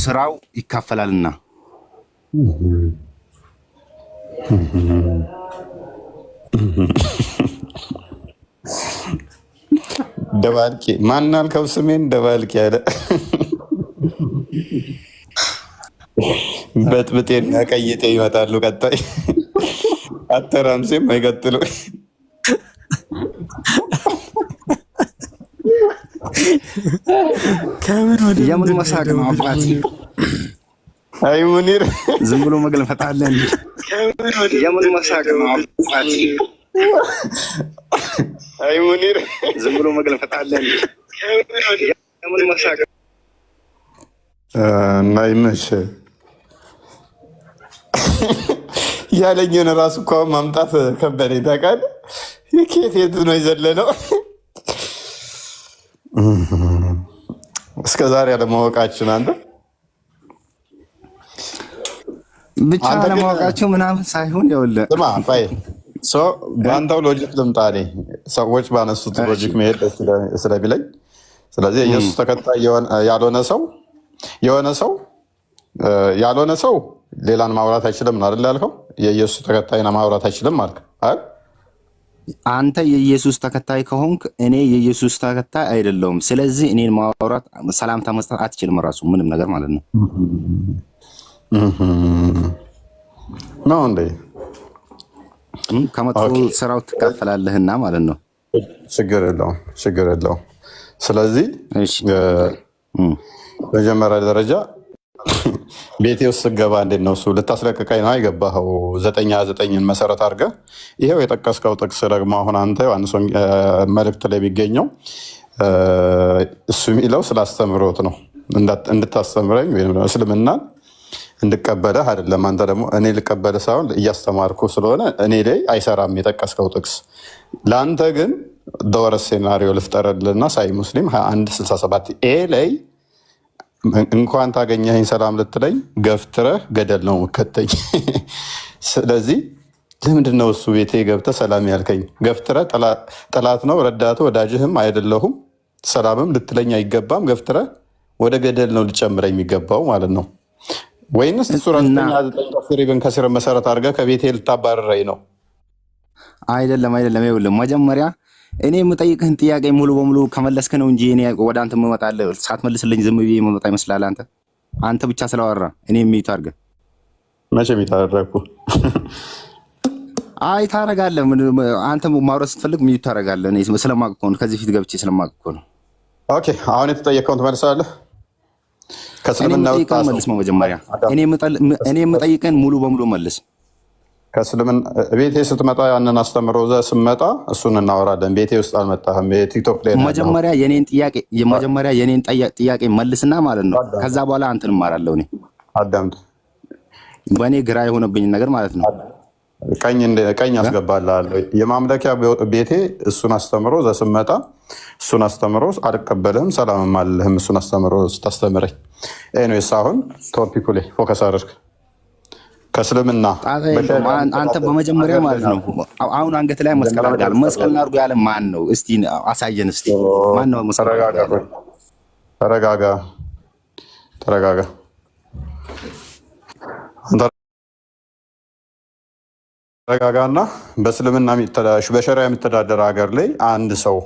ስራው ይካፈላልና። ደባልቄ ማን አልከው? ስሜን ደባልቄ ያለ በጥብጤን ቀይጤ ይመጣሉ። ቀጣይ አተራምሴም አይቀጥሉ። የምን መሳቅ ነው አባት? አይ ሙኒር ዝም ብሎ መገልፈጥ አለ እንዴ? የምን መሳቅ ነው አባት? አይ ሙኒር ዝም ብሎ መገልፈጥ አለ እንዴ? የምን መሳቅ ናይመሽ ያለኝን ራሱ እኮ ማምጣት ከበደኝ ታውቃለህ። የኬት የት ነው የዘለለው? እስከ ዛሬ አለማወቃችን አንተ ብቻ አለማወቃችሁ ምናምን ሳይሆን ይኸውልህ ስማ ባይ በአንተው ሎጂክ ልምጣ። እኔ ሰዎች ባነሱት ሎጂክ መሄድ ስለሚለኝ፣ ስለዚህ የኢየሱስ ተከታይ ያልሆነ ሰው ሌላን ማውራት አይችልም ነው አይደል ያልከው? የኢየሱስ ተከታይና ማውራት አይችልም አልክ አይደል? አንተ የኢየሱስ ተከታይ ከሆንክ እኔ የኢየሱስ ተከታይ አይደለሁም። ስለዚህ እኔን ማውራት ሰላምታ መስጠት አትችልም፣ ራሱ ምንም ነገር ማለት ነው ነው እንዴ? ከመጥፎ ስራው ትካፈላለህና ማለት ነው። ችግር የለውም። ስለዚህ መጀመሪያ ደረጃ ቤቴ ውስጥ ስገባ እንዴት ነው እሱ ልታስለቅቀኝ ነው አይገባኸው? 9:9 መሰረት አድርገህ ይሄው የጠቀስከው ጥቅስ ደግሞ አሁን አንተ ዮሐንስ መልእክት ላይ የሚገኘው እሱ የሚለው ስላስተምሮት ነው እንድታስተምረኝ ወይም እስልምናን እንድቀበለህ አይደለም። አንተ ደግሞ እኔ ልቀበልህ ሳይሆን እያስተማርኩ ስለሆነ እኔ ላይ አይሰራም የጠቀስከው ጥቅስ። ለአንተ ግን ደወረ ሴናሪዮ ልፍጠረልና ሳይ ሙስሊም 21:67 ኤ ላይ እንኳን ታገኘኸኝ ሰላም ልትለኝ ገፍትረህ ገደል ነው የምከተኝ። ስለዚህ ለምንድን ነው እሱ ቤቴ ገብተህ ሰላም ያልከኝ? ገፍትረህ ጠላት ነው ረዳቱ ወዳጅህም አይደለሁም ሰላምም ልትለኝ አይገባም። ገፍትረህ ወደ ገደል ነው ልጨምረኝ የሚገባው ማለት ነው። ወይንስ ሱረት 9:9 ከስር መሰረት አድርገህ ከቤቴ ልታባረረኝ ነው? አይደለም። ይኸውልህ መጀመሪያ እኔ የምጠይቅህን ጥያቄ ሙሉ በሙሉ ከመለስክ ነው እንጂ እኔ ወደ አንተ የምመጣልህ ሳትመልስልኝ ዝም ብዬ የምመጣ ይመስላል? አንተ ብቻ ስላወራ እኔ የሚዩት አድርገህ መቼ የሚዩት አደረግኩ? አይ ታረጋለህ። አንተ ማውራት ስትፈልግ ሚዩት ታረጋለህ። እኔ ስለማውቅ እኮ ነው፣ ከዚህ ፊት ገብቼ ስለማውቅ እኮ ነው። ኦኬ አሁን የተጠየቀውን ትመልሳለህ? ከእስልምና መልስ ነው መጀመሪያ። እኔ የምጠይቅህን ሙሉ በሙሉ መልስ። ከእስልምና ቤቴ ስትመጣ ያንን አስተምሮ ስመጣ እሱን እናወራለን። ቤቴ ውስጥ አልመጣህም። ቲክቶክ ላይ መጀመሪያ የኔን ጥያቄ መልስና ማለት ነው። ከዛ በኋላ አንተን እማራለሁ። እኔ አዳምጥ። በእኔ ግራ የሆነብኝ ነገር ማለት ነው ቀኝ አስገባልሃለሁ። የማምለኪያ ቤቴ እሱን አስተምሮ ስመጣ እሱን አስተምሮ አልቀበልህም፣ ሰላምም አልልህም። እሱን አስተምሮ ስታስተምረኝ ኤኒዌይስ አሁን ቶፒኩ ላይ ፎከስ አድርግ። ከእስልምና አንተ በመጀመሪያ ማለት ነው አሁን አንገት ላይ መስቀል አድርጋል። መስቀል አድርጎ ያለ ማን ነው? እስቲ አሳየን። እስቲ ማን ነው መስቀል? ተረጋጋ። ተረጋጋና በእስልምና በሸሪዓ የሚተዳደር ሀገር ላይ አንድ ሰው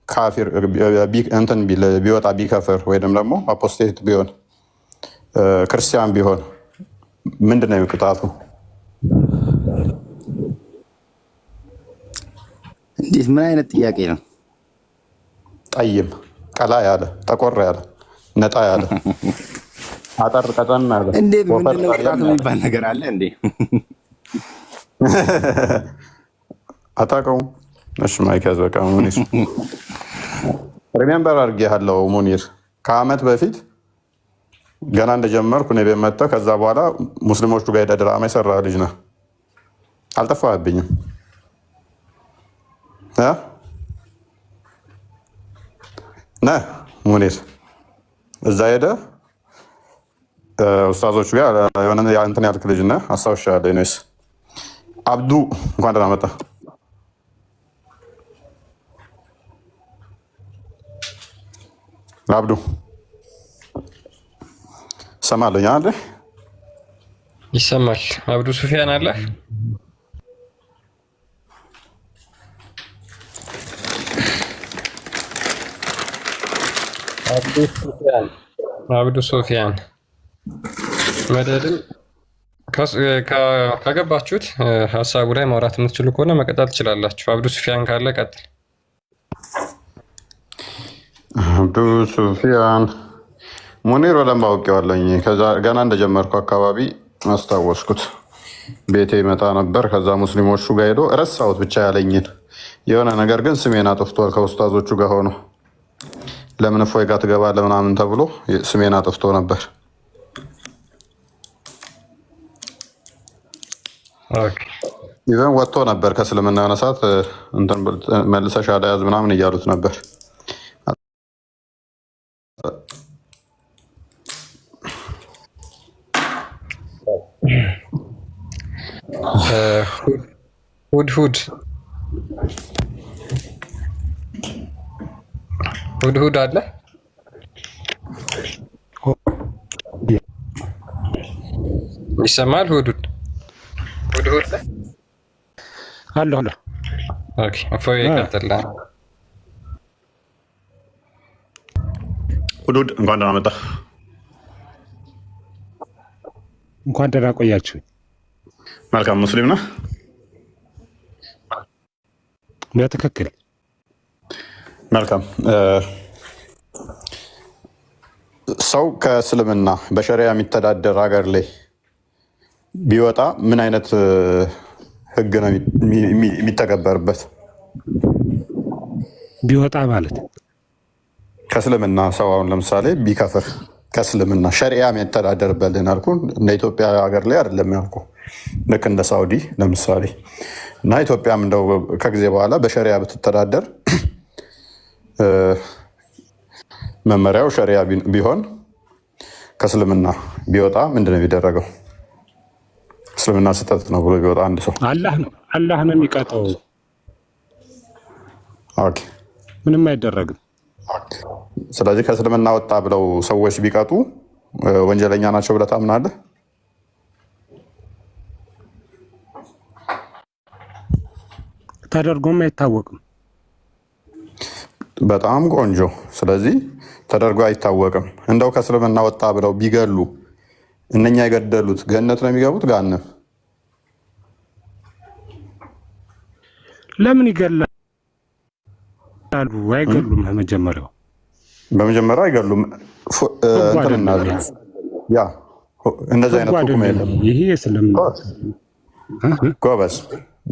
ካፊር እንትን ቢወጣ ቢከፍር ወይም ደግሞ አፖስቴት ቢሆን ክርስቲያን ቢሆን ምንድን ነው ቅጣቱ? እንዴት? ምን አይነት ጥያቄ ነው? ጠይም፣ ቀላ ያለ፣ ጠቆር ያለ፣ ነጣ ያለ፣ አጠር ቀጠን ያለ እንዴት? ምንድን ነው ቅጣቱ የሚባል ነገር አለ እንዴ? አታውቀውም? እሺ ማይክ ያዝ። በቃ ሙኒር ሪሜምበር አድርጌሃለሁ። ሙኒር ከአመት በፊት ገና እንደጀመርኩ እኔ ቤት መጥተህ ከዛ በኋላ ሙስሊሞቹ ጋር ሄደህ ድራማ የሰራ ልጅ ነህ። አልጠፋህብኝም። ነህ ሙኒር እዛ ሄደህ ኡስታዞቹ ጋር የሆነ እንትን ያልክ ልጅ ነህ። አስታውሻለሁ። ኔስ አብዱ እንኳን ደህና መጣህ። አብዱ ሰማለኝ አለ ይሰማል። አብዱ ሱፊያን አለ አብዱ ሱፊያን መደድን ከገባችሁት ሀሳቡ ላይ ማውራት የምትችሉ ከሆነ መቀጠል ትችላላችሁ። አብዱ ሱፊያን ካለ ቀጥል። አብዱ ሱፊያን ሙኒር ወለም አውቄዋለሁኝ። ከዛ ገና እንደጀመርኩ አካባቢ አስታወስኩት። ቤቴ ይመጣ ነበር። ከዛ ሙስሊሞቹ ጋር ሄዶ ረሳሁት ብቻ ያለኝን የሆነ ነገር ግን ስሜን አጥፍቷል። ከኡስታዞቹ ጋር ሆኖ ለምን እፎይ ጋር ትገባለህ ምናምን ተብሎ ስሜን አጥፍቶ ነበር። ኢቨን ወጥቶ ነበር ከእስልምና የሆነ ሰዓት መልሰሽ አልያዝ ምናምን እያሉት ነበር። ሁድሁድ አለ ይሰማል። ሁድሁድ አለ አለ። ኦኬ አፎይ ቀጥላ። ሁድሁድ እንኳን ደህና መጣህ። እንኳን ደህና ቆያችሁ። መልካም ሙስሊም ነህ? በትክክል መልካም። ሰው ከእስልምና በሸሪያ የሚተዳደር ሀገር ላይ ቢወጣ ምን አይነት ህግ ነው የሚተገበርበት? ቢወጣ ማለት ከእስልምና ሰው አሁን ለምሳሌ ቢከፍር ከእስልምና ሸሪያ የሚተዳደርበትን አልኩ። እንደ ኢትዮጵያ ሀገር ላይ አይደለም ያልኩ፣ ልክ እንደ ሳውዲ ለምሳሌ እና ኢትዮጵያም እንደው ከጊዜ በኋላ በሸሪያ ብትተዳደር መመሪያው ሸሪያ ቢሆን ከእስልምና ቢወጣ ምንድን ነው የሚደረገው? እስልምና ስህተት ነው ብሎ ቢወጣ አንድ ሰው አላህ ነው የሚቀጣው። ምንም አይደረግም። ስለዚህ ከእስልምና ወጣ ብለው ሰዎች ቢቀጡ ወንጀለኛ ናቸው ብለህ ታምናለህ? ተደርጎም አይታወቅም። በጣም ቆንጆ። ስለዚህ ተደርጎ አይታወቅም። እንደው ከእስልምና ወጣ ብለው ቢገሉ እነኛ የገደሉት ገነት ነው የሚገቡት? ገሃነም? ለምን ይገላሉ? አይገሉም። በመጀመሪያው አይገሉም። ያ እንደዚህ አይነት ሁክም የለም። ይሄ እስልምና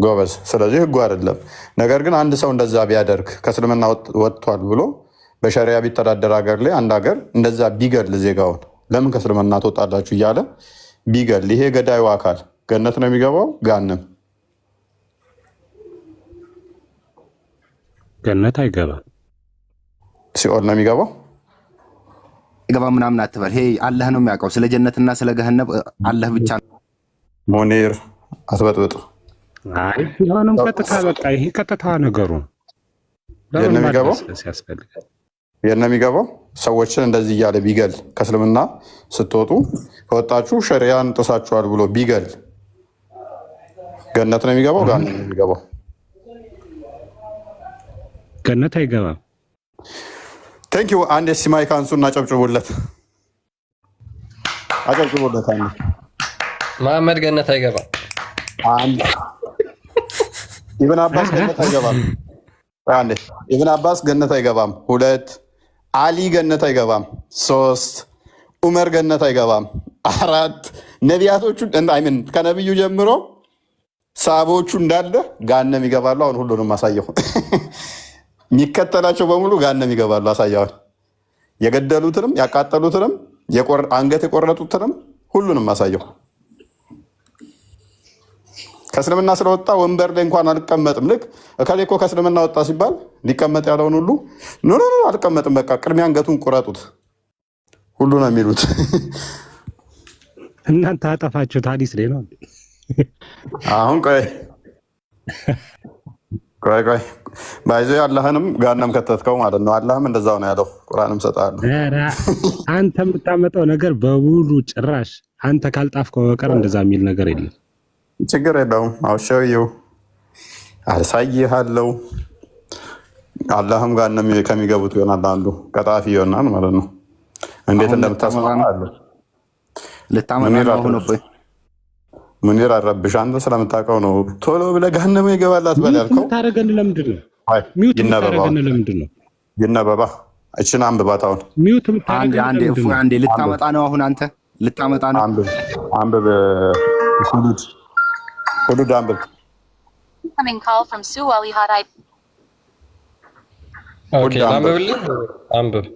ጎበዝ። ስለዚህ ህጉ አይደለም። ነገር ግን አንድ ሰው እንደዛ ቢያደርግ ከእስልምና ወጥቷል ብሎ በሸሪያ ቢተዳደር ሀገር ላይ አንድ ሀገር እንደዛ ቢገል ዜጋውን ለምን ከእስልምና ትወጣላችሁ እያለ ቢገል ይሄ ገዳዩ አካል ገነት ነው የሚገባው? ገሃነም? ገነት አይገባም። ሲኦል ነው የሚገባው? ገባ ምናምን አትበል። ይሄ አላህ ነው የሚያውቀው። ስለ ጀነትና ስለ ገሃነም አላህ ብቻ ነው። ሙኒር አትበጥብጥ። አይ የሆነም ቀጥታ በቃ ይሄ ቀጥታ ነገሩ የት ነው የሚገባው? ሰዎችን እንደዚህ እያለ ቢገል ከእስልምና ስትወጡ ከወጣችሁ ሸሪያን ጥሳችኋል ብሎ ቢገል ገነት ነው የሚገባው? ገሃነም ነው የሚገባው? ገነት አይገባም። ቴንክ ዩ። አንድ ሲማይክ አንሱና አጨብጭቡለት። አጨብጭቡለት። አንድ መሐመድ ገነት አይገባም። አንድ ኢብን አባስ ገነት አይገባም። አንድ ኢብን አባስ ገነት አይገባም። ሁለት አሊ ገነት አይገባም። ሶስት ዑመር ገነት አይገባም። አራት ነቢያቶቹ አይምን ከነቢዩ ጀምሮ ሰሃቦቹ እንዳለ ገሃነም ይገባሉ። አሁን ሁሉንም አሳየሁ። የሚከተላቸው በሙሉ ገሃነም ይገባሉ። አሳየዋል። የገደሉትንም ያቃጠሉትንም አንገት የቆረጡትንም ሁሉንም አሳየሁ። ከእስልምና ስለወጣ ወንበር ላይ እንኳን አልቀመጥም። ልክ እከሌ እኮ ከእስልምና ወጣ ሲባል ሊቀመጥ ያለውን ሁሉ ኖ አልቀመጥም፣ በቃ ቅድሚያ አንገቱን ቁረጡት ሁሉ ነው የሚሉት። እናንተ አጠፋችሁት። ሐዲስ ላይ ነው። አሁን ቆይ ባይዞ አላህንም ገሃነም ከተትከው ማለት ነው። አላህም እንደዛው ነው ያለው። ቁርአንም ሰጣለሁ። አንተ የምታመጣው ነገር በሙሉ ጭራሽ አንተ ካልጣፍከው በቀር እንደዛ የሚል ነገር የለም። ችግር የለውም። አውሸው አሳይሃለሁ። አላህም ገሃነም ከሚገቡት ይሆናል አንዱ ቀጣፊ ይሆናል ማለት ነው። እንዴት እንደምታስማማ አለ ልታመጣ ነው ሆኖብህ ሙኒር አረብሽ አንተ ስለምታውቀው ነው። ቶሎ ብለህ ገሃነም ይገባላት በላልከው ታረገን ለምንድን ነው? ሚውት ታረገን ለምንድን ነው? ይነበባ እቺን አንብባት። አሁን ሚውት ታረገን አንዴ ልታመጣ ነው። አሁን አንተ ልታመጣ ነው። አንብብ ሁሉድ አንብብ። Coming call from Suwali Hot I. ኦኬ አንብብልኝ። አንብብ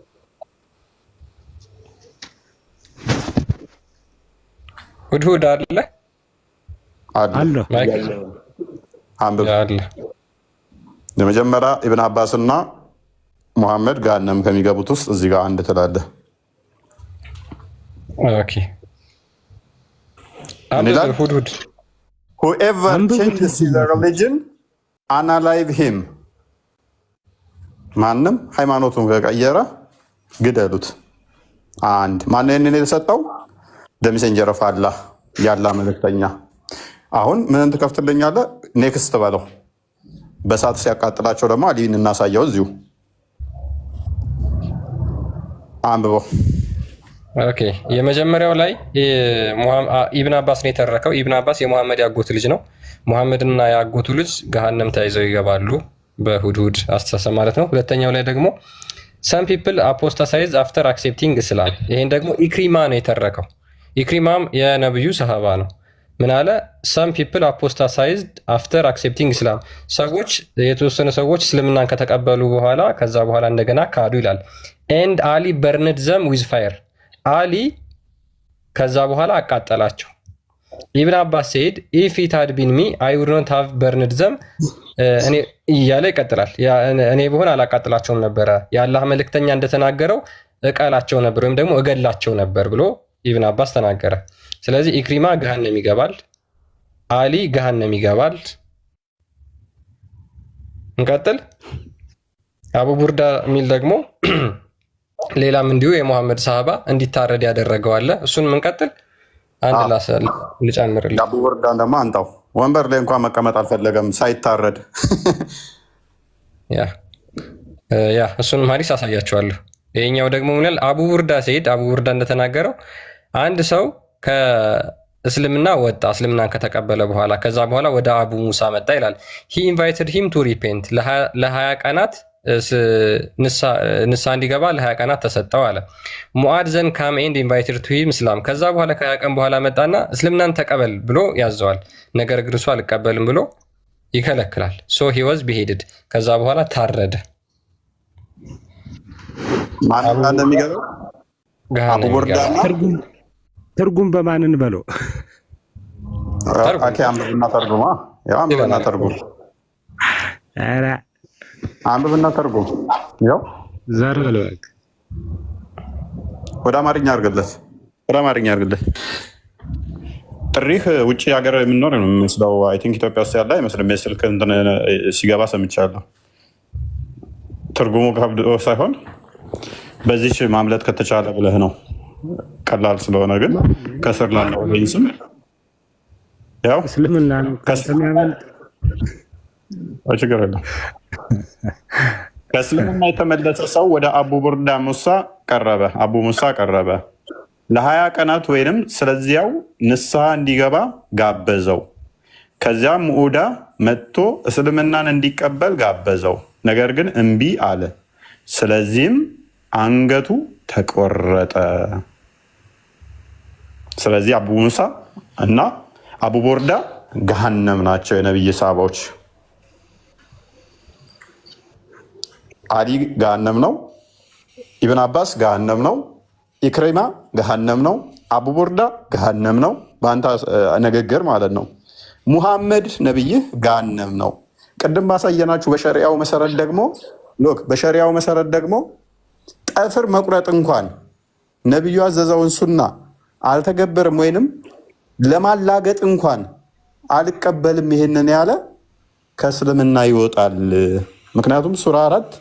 ሁድ አለ አለ አንብብ። የመጀመሪያ ኢብን አባስና ሙሐመድ ገሃነም ከሚገቡት ውስጥ እዚህ ጋር አንድ ትላለህ። ኦኬ አንብብ ሁድ whoever changes his religion unalive him ማንም ሃይማኖቱን ከቀየረ ግደሉት። አንድ ማንን የተሰጠው ደምሰንጀር ኦፍ አላህ ያላ መልእክተኛ። አሁን ምን ትከፍትልኛለህ? ኔክስት በለው። በሳት ሲያቃጥላቸው ደግሞ አሊን እናሳየው። እዚሁ አንብበው። ኦኬ የመጀመሪያው ላይ ኢብን አባስ ነው የተረከው። ኢብን አባስ የሙሐመድ ያጎቱ ልጅ ነው። ሙሐመድና ያጎቱ ልጅ ገሃነም ተይዘው ይገባሉ በሁድሁድ አስተሳሰብ ማለት ነው። ሁለተኛው ላይ ደግሞ some people apostatize after accepting Islam። ይሄን ደግሞ ኢክሪማ ነው የተረከው። ኢክሪማም የነብዩ ሰሃባ ነው። ምን አለ? some people apostatized after accepting Islam። ሰዎች የተወሰኑ ሰዎች እስልምናን ከተቀበሉ በኋላ ከዛ በኋላ እንደገና ካዱ ይላል። and Ali burned them with fire። አሊ ከዛ በኋላ አቃጠላቸው። ኢብን አባስ said if it had been me I would not have burned them። እኔ እያለ ይቀጥላል። እኔ በሆነ አላቃጥላቸውም ነበረ፣ የአላህ መልእክተኛ እንደተናገረው እቀላቸው ነበር ወይም ደግሞ እገላቸው ነበር ብሎ ኢብን አባስ ተናገረ። ስለዚህ ኢክሪማ ገሃነም ይገባል፣ አሊ ገሃነም ይገባል። እንቀጥል። አቡ ቡርዳ የሚል ደግሞ ሌላም እንዲሁ የሙሐመድ ሰሃባ እንዲታረድ ያደረገው አለ። እሱን ምንቀጥል አንድ ላሰል ልጨምርልህ። አቡ ቡርዳን ደግሞ አንጣው። ወንበር ላይ እንኳን መቀመጥ አልፈለገም ሳይታረድ። ያ እሱንም ሐዲስ አሳያቸዋለሁ። ይሄኛው ደግሞ ምን ይላል? አቡ ቡርዳ ሲሄድ አቡ ቡርዳ እንደተናገረው አንድ ሰው ከእስልምና ወጣ፣ እስልምናን ከተቀበለ በኋላ ከዛ በኋላ ወደ አቡ ሙሳ መጣ ይላል። he invited him to repent ለ20 ቀናት ንሳ እንዲገባ ለ20 ቀናት ተሰጠው አለ። ሙአድ ዘን ካም ኤንድ ኢንቫይትድ ቱ ሂም እስላም። ከዛ በኋላ ከ20 ቀን በኋላ መጣና እስልምናን ተቀበል ብሎ ያዘዋል። ነገር ግን እሱ አልቀበልም ብሎ ይከለክላል። ሶ ሂ ዋዝ ቢሄድድ። ከዛ በኋላ ታረደ። ማን እንደሚገባው አቡ ቡርዳና ትርጉም በማንን በለው አኬ አንብብና ተርጉማ። ያው አንብብና ተርጉም። አራ አንብብና ተርጉም። ያው ዘር በለክ ወደ አማርኛ አድርግለት፣ ወደ አማርኛ አድርግለት። ጥሪህ ውጭ ሀገር የምንኖር ነው የሚመስለው። አይ ቲንክ ኢትዮጵያ ውስጥ ያለ አይመስልም። የስልክ እንትን ሲገባ ሰምቻለሁ። ትርጉሙ ከብዶ ሳይሆን በዚች ማምለጥ ከተቻለ ብለህ ነው። ቀላል ስለሆነ ግን ከስር ላለው ወይስም ያው እስልምና ነው ከሰሚያመልጥ ችግር የለም። ከእስልምና የተመለሰ ሰው ወደ አቡ ቡርዳ ሙሳ ቀረበ። አቡ ሙሳ ቀረበ ለ20 ቀናት ወይንም ስለዚያው ንስሐ እንዲገባ ጋበዘው። ከዚያም ሙዑዳ መጥቶ እስልምናን እንዲቀበል ጋበዘው። ነገር ግን እምቢ አለ። ስለዚህም አንገቱ ተቆረጠ። ስለዚህ አቡ ሙሳ እና አቡ ቡርዳ ገሃነም ናቸው፣ የነብይ ሰሃባዎች። አሊ ገሃነም ነው፣ ኢብን አባስ ገሃነም ነው፣ ኢክሪማ ገሃነም ነው፣ አቡ ቡርዳ ገሃነም ነው። በአንተ ንግግር ማለት ነው። ሙሐመድ ነብይህ ገሃነም ነው። ቅድም ባሳየናችሁ በሸሪያው መሰረት ደግሞ በሸሪያው መሰረት ደግሞ ጠፍር መቁረጥ እንኳን ነብዩ ያዘዘውን ሱና አልተገበርም ወይንም ለማላገጥ እንኳን አልቀበልም ይሄንን ያለ ከእስልምና ይወጣል። ምክንያቱም ሱራ 4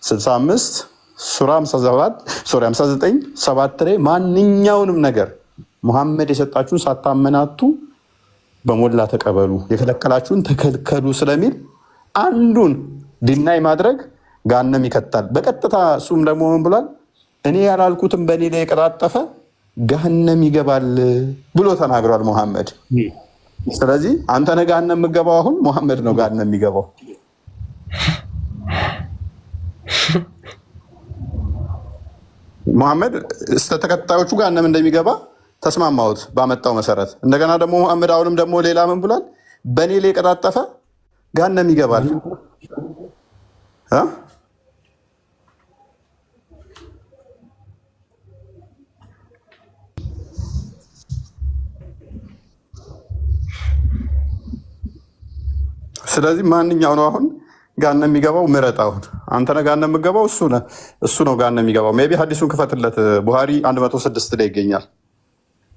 65 ሱራ 59 7 ላይ ማንኛውንም ነገር ሙሐመድ የሰጣችሁን ሳታመናቱ በሞላ ተቀበሉ፣ የከለከላችሁን ተከልከሉ ስለሚል አንዱን ዲናይ ማድረግ ጋነም ይከታል በቀጥታ። እሱም ደግሞ ምን ብሏል? እኔ ያላልኩትም በእኔ ላይ የቀጣጠፈ ገሃነም ይገባል ብሎ ተናግሯል ሙሐመድ። ስለዚህ አንተ ነህ ገሃነም የምትገባው፣ አሁን ሙሐመድ ነው ገሃነም የሚገባው። ሙሐመድ እስከ ተከታዮቹ ገሃነም እንደሚገባ ተስማማሁት ባመጣው መሰረት። እንደገና ደግሞ ሙሐመድ አሁንም ደግሞ ሌላ ምን ብሏል? በእኔ ላይ የቀጣጠፈ ገሃነም ይገባል። ስለዚህ ማንኛው ነው አሁን ገሃነም የሚገባው? ምረጥ። አሁን አንተ ነህ ገሃነም የምትገባው፣ እሱ ነው ገሃነም የሚገባው። ሜይ ቢ ሐዲሱን ክፈትለት። ቡሃሪ 106 ላይ ይገኛል።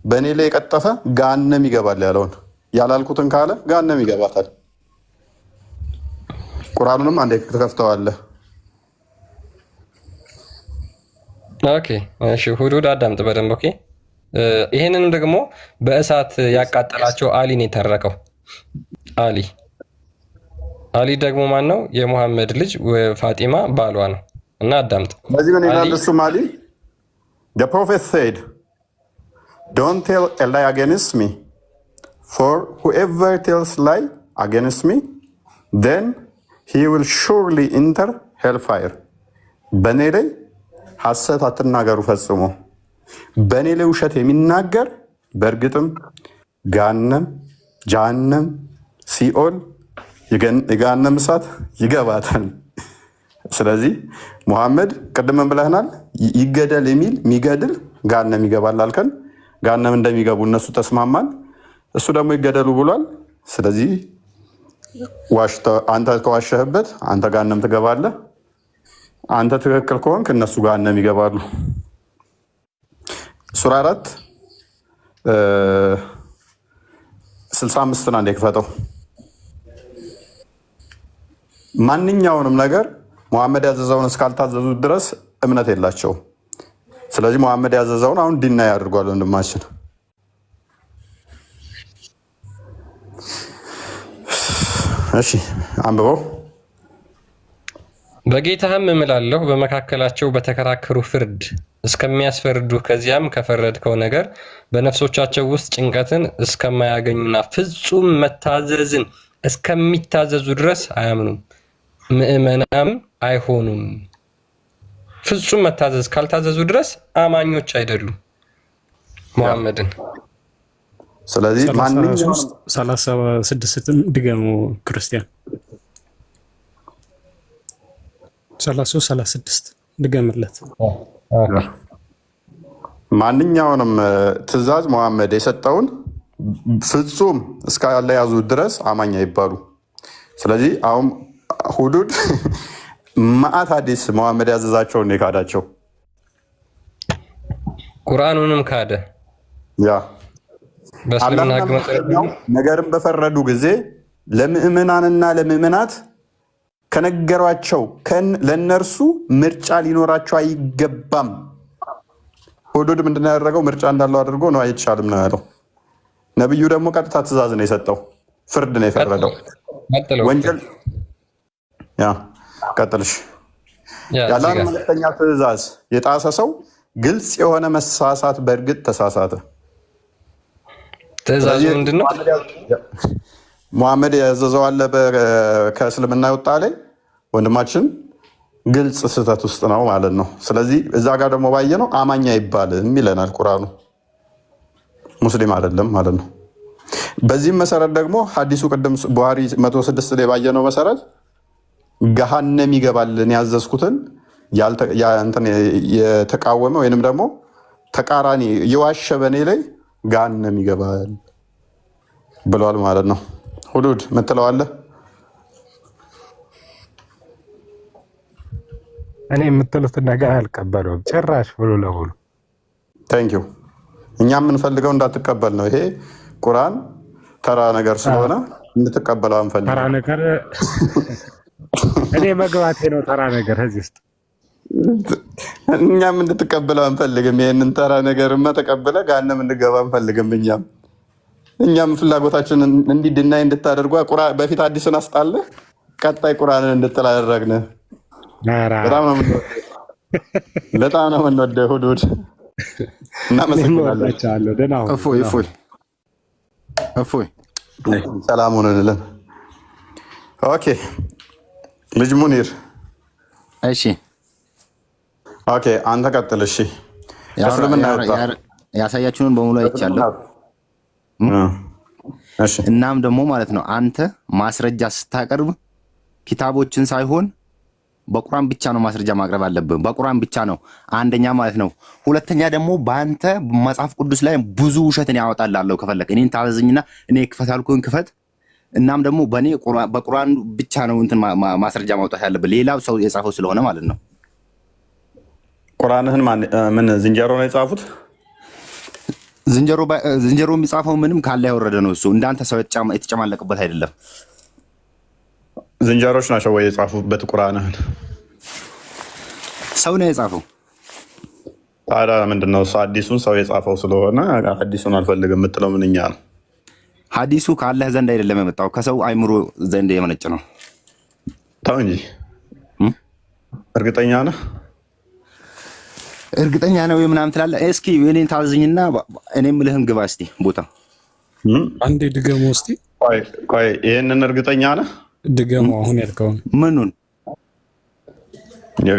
በእኔ ላይ የቀጠፈ ገሃነም ይገባል ያለውን፣ ያላልኩትን ካለ ገሃነም ይገባታል። ቁርአኑንም አንዴ ትከፍተዋለህ። ኦኬ እሺ፣ ሁዱድ አዳምጥ በደንብ ኦኬ። ይሄንንም ደግሞ በእሳት ያቃጠላቸው አሊን የተረከው አሊ ደግሞ ማን ነው? የሙሐመድ ልጅ ፋጢማ ባሏ ነው። እና አዳምጥ። በዚህ ምን ይላል? እሱም አሊ the prophet said don't tell a lie against me for whoever tells lie against me then he will surely enter hellfire. በእኔ ላይ ሐሰት አትናገሩ ፈጽሞ፣ በእኔ ላይ ውሸት የሚናገር በእርግጥም ጀሃነም ሲኦል የገሃነም እሳት ይገባታል። ስለዚህ ሙሐመድ ቅድም ብለህናል፣ ይገደል የሚል የሚገድል ገሃነም ይገባል አልከን። ገሃነም እንደሚገቡ እነሱ ተስማማን፣ እሱ ደግሞ ይገደሉ ብሏል። ስለዚህ አንተ ከዋሸህበት አንተ ገሃነም ትገባለህ። አንተ ትክክል ከሆንክ እነሱ ገሃነም ይገባሉ። ሱራ 4 65 አንዴ ክፈተው። ማንኛውንም ነገር ሙሐመድ ያዘዘውን እስካልታዘዙት ድረስ እምነት የላቸውም። ስለዚህ ሙሐመድ ያዘዘውን አሁን ዲና ያድርጓል ወንድማችን። እሺ አንብበው። በጌታህም እምላለሁ በመካከላቸው በተከራከሩ ፍርድ እስከሚያስፈርዱ ከዚያም ከፈረድከው ነገር በነፍሶቻቸው ውስጥ ጭንቀትን እስከማያገኙና ፍጹም መታዘዝን እስከሚታዘዙ ድረስ አያምኑም፣ ምዕመናም አይሆኑም። ፍጹም መታዘዝ ካልታዘዙ ድረስ አማኞች አይደሉም ሙሐመድን። ስለዚህ ማንኛውም 36 ድገሙ ክርስቲያን 36 ድገምለት። ማንኛውንም ትእዛዝ ሙሐመድ የሰጠውን ፍጹም እስካልያዙ ድረስ አማኝ አይባሉ። ስለዚህ አሁን ሁዱድ ማአት ሐዲስ ሙሐመድ ያዘዛቸውን የካዳቸው ቁርአኑንም ካደ። ያ ነገርም በፈረዱ ጊዜ ለምእመናንና ለምእመናት ከነገሯቸው ለእነርሱ ምርጫ ሊኖራቸው አይገባም። ሁዱድ ምንድን ነው ያደረገው? ምርጫ እንዳለው አድርጎ ነው አይቻልም ነው ያለው። ነብዩ ደግሞ ቀጥታ ትእዛዝ ነው የሰጠው፣ ፍርድ ነው የፈረደው። ወንጀል ቀጥልሽ ያለን መልእክተኛ ትእዛዝ የጣሰ ሰው ግልጽ የሆነ መሳሳት በእርግጥ ተሳሳተ። ትእዛዙ ምንድነው? ሙሐመድ ያዘዘው አለ ከእስልምና የወጣ ላይ ወንድማችን ግልጽ ስህተት ውስጥ ነው ማለት ነው። ስለዚህ እዛ ጋር ደግሞ ባየ ነው አማኝ አይባልም ይለናል ቁርአኑ፣ ሙስሊም አይደለም ማለት ነው። በዚህም መሰረት ደግሞ ሐዲሱ ቅድም ቡሃሪ 106 ላይ ባየ ነው መሰረት ገሃነም ይገባልን ያዘዝኩትን የተቃወመ ወይንም ደግሞ ተቃራኒ የዋሸ በኔ ላይ ገሃነም ይገባል ብሏል ማለት ነው። ሁዱድ ምትለዋለህ? እኔ የምትሉትን ነገር አልቀበለውም ጭራሽ ሙሉ ለሙሉ። ታንኪዩ። እኛ የምንፈልገው እንዳትቀበል ነው። ይሄ ቁርአን ተራ ነገር ስለሆነ እንድትቀበለው አንፈልግም። ተራ ነገር እኔ መግባቴ ነው ተራ ነገር እዚህ ውስጥ እኛም እንድትቀበለው አንፈልግም። ይሄንን ተራ ነገርማ ተቀበለ ገሃነም እንድገባ አንፈልግም። እኛም ፍላጎታችን እንዲድናይ እንድታደርጓ በፊት አዲስን አስጣለ ቀጣይ ቁርአንን እንድጥል አደረግን። በጣም ነው የምንወደው ሁዱድ። እናመሰግናለን። እፎይ ሰላም ሁኑልን። ኦኬ ልጅ ሙኒር እሺ ኦኬ አንተ ቀጥል። እሺ ያሳያችሁን በሙሉ አይቻለሁ። እናም ደግሞ ማለት ነው አንተ ማስረጃ ስታቀርብ ኪታቦችን ሳይሆን በቁርአን ብቻ ነው ማስረጃ ማቅረብ አለብህ። በቁርአን ብቻ ነው አንደኛ ማለት ነው። ሁለተኛ ደግሞ በአንተ መጽሐፍ ቅዱስ ላይ ብዙ ውሸትን ያወጣልሃለሁ። ከፈለክ እኔን ታዘዝኝና እኔ ክፈት አልኩህን ክፈት። እናም ደግሞ በእኔ በቁርአን ብቻ ነው እንትን ማስረጃ ማውጣት ያለብህ፣ ሌላው ሰው የጻፈው ስለሆነ ማለት ነው። ቁርአንህን ምን ዝንጀሮ ነው የጻፉት? ዝንጀሮ የሚጻፈው ምንም ካለ ያወረደ ነው እሱ። እንዳንተ ሰው የተጨማለቅበት አይደለም። ዝንጀሮች ናቸው ወይ የጻፉበት ቁርአንህን? ሰው ነው የጻፈው። ታዲያ ምንድነው እሱ አዲሱን ሰው የጻፈው ስለሆነ አዲሱን አልፈልግም የምትለው ምንኛ ነው? ሐዲሱ ከአላህ ዘንድ አይደለም የመጣው ከሰው አይምሮ ዘንድ የመነጨ ነው። ተው እንጂ እርግጠኛ ነህ? እርግጠኛ ነው ምናምን ትላለህ። እስኪ እኔን ታዘኝና እኔ የምልህን ግባ እስቲ ቦታ አንዴ ድገሞ እስቲ። ቆይ ይሄንን እርግጠኛ ነህ? ድገሞ አሁን ያልከውን ምኑን?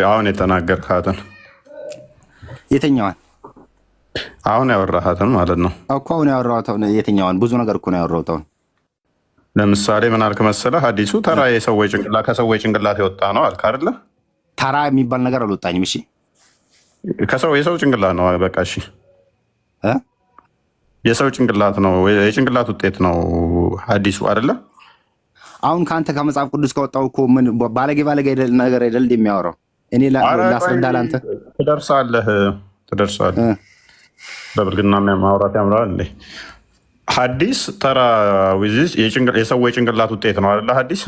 አሁን የተናገርካትን የትኛዋን? አሁን ያወራሃትን ማለት ነው እኮ። አሁን ያወራሁትን የትኛዋን? ብዙ ነገር እኮ ነው ያወራሁት። አሁን ለምሳሌ ምን አልክ መሰለህ? ሐዲሱ ተራ የሰዎች ጭንቅላት ከሰዎች ጭንቅላት የወጣ ነው አልክ አይደለ? ተራ የሚባል ነገር አልወጣኝም። እሺ የሰው ጭንቅላት ነው። በቃ እሺ የሰው ጭንቅላት ነው፣ የጭንቅላት ውጤት ነው ሐዲሱ አይደለ? አሁን ከአንተ ከመጽሐፍ ቅዱስ ከወጣው እኮ ምን ባለጌ ነገር አይደል የሚያወራው? እኔ ላስረዳ ለአንተ። ትደርሳለህ። በብልግና ማውራት ያምራል እንዴ? ሐዲስ ተራ የሰዎች ጭንቅላት ውጤት ነው አይደለ? ሐዲስ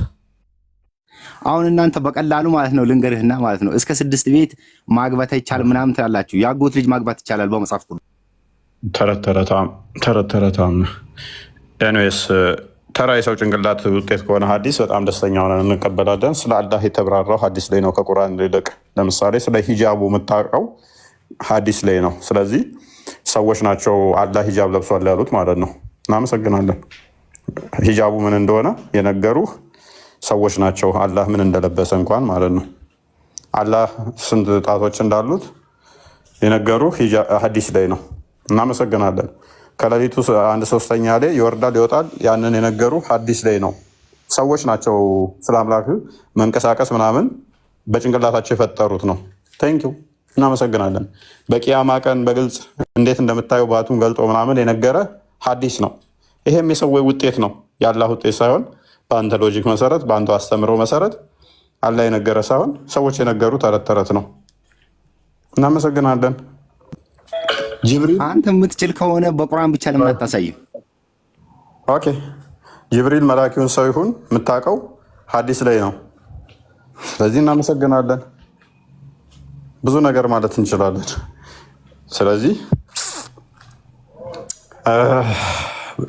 አሁን እናንተ በቀላሉ ማለት ነው ልንገርህና ማለት ነው እስከ 6 ቤት ማግባት አይቻልም ምናምን ትላላችሁ። ያጎት ልጅ ማግባት ይቻላል በመጽሐፍ ቅዱስ። ተረታም ኤኒዌይስ ተራ የሰው ጭንቅላት ውጤት ከሆነ ሐዲስ በጣም ደስተኛ ሆነን እንቀበላለን። ስለ አላህ የተብራራው ሐዲስ ላይ ነው ከቁርአን ይልቅ። ለምሳሌ ስለ ሂጃቡ የምታውቀው ሐዲስ ላይ ነው። ስለዚህ ሰዎች ናቸው አላህ ሂጃብ ለብሷል ያሉት ማለት ነው። እናመሰግናለን። ሂጃቡ ምን እንደሆነ የነገሩህ ሰዎች ናቸው። አላህ ምን እንደለበሰ እንኳን ማለት ነው። አላህ ስንት ጣቶች እንዳሉት የነገሩህ ሐዲስ ላይ ነው። እናመሰግናለን። ከሌሊቱ 1/3 ላይ ይወርዳል ይወጣል፣ ያንን የነገሩ ሐዲስ ላይ ነው። ሰዎች ናቸው ስለ አምላክ መንቀሳቀስ ምናምን በጭንቅላታቸው የፈጠሩት ነው። ቴንኪው እናመሰግናለን። በቂያማ ቀን በግልጽ እንዴት እንደምታየው ባቱን ገልጦ ምናምን የነገረ ሐዲስ ነው። ይሄም የሰው ውጤት ነው፣ የአላህ ውጤት ሳይሆን በአንተ ሎጂክ መሰረት በአንተ አስተምሮ መሰረት አላህ የነገረ ሳይሆን ሰዎች የነገሩ ተረት ተረት ነው። እናመሰግናለን። ጅብሪል አንተ የምትችል ከሆነ በቁርአን ብቻ ለምን አታሳይም? ኦኬ ጅብሪል መላኪውን ሰው ይሁን የምታውቀው ሐዲስ ላይ ነው። ስለዚህ እናመሰግናለን። ብዙ ነገር ማለት እንችላለን። ስለዚህ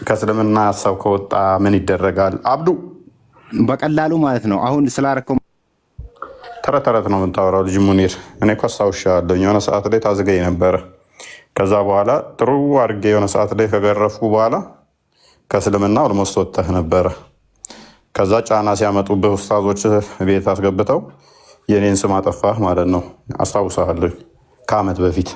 ከእስልምና ሀሳብ ከወጣ ምን ይደረጋል? አብዱ በቀላሉ ማለት ነው። አሁን ስላረከው ተረት ተረት ነው የምታወራው ልጅ ሙኒር። እኔ እኮ አስታውሻለሁ የሆነ ሰዓት ላይ ታዝገኝ ነበረ። ከዛ በኋላ ጥሩ አድርጌ የሆነ ሰዓት ላይ ከገረፍኩ በኋላ ከእስልምና ኦልሞስት ወጥተህ ነበረ። ከዛ ጫና ሲያመጡብህ ኡስታዞች ቤት አስገብተው የኔን ስም አጠፋህ ማለት ነው። አስታውሳለሁ ከዓመት በፊት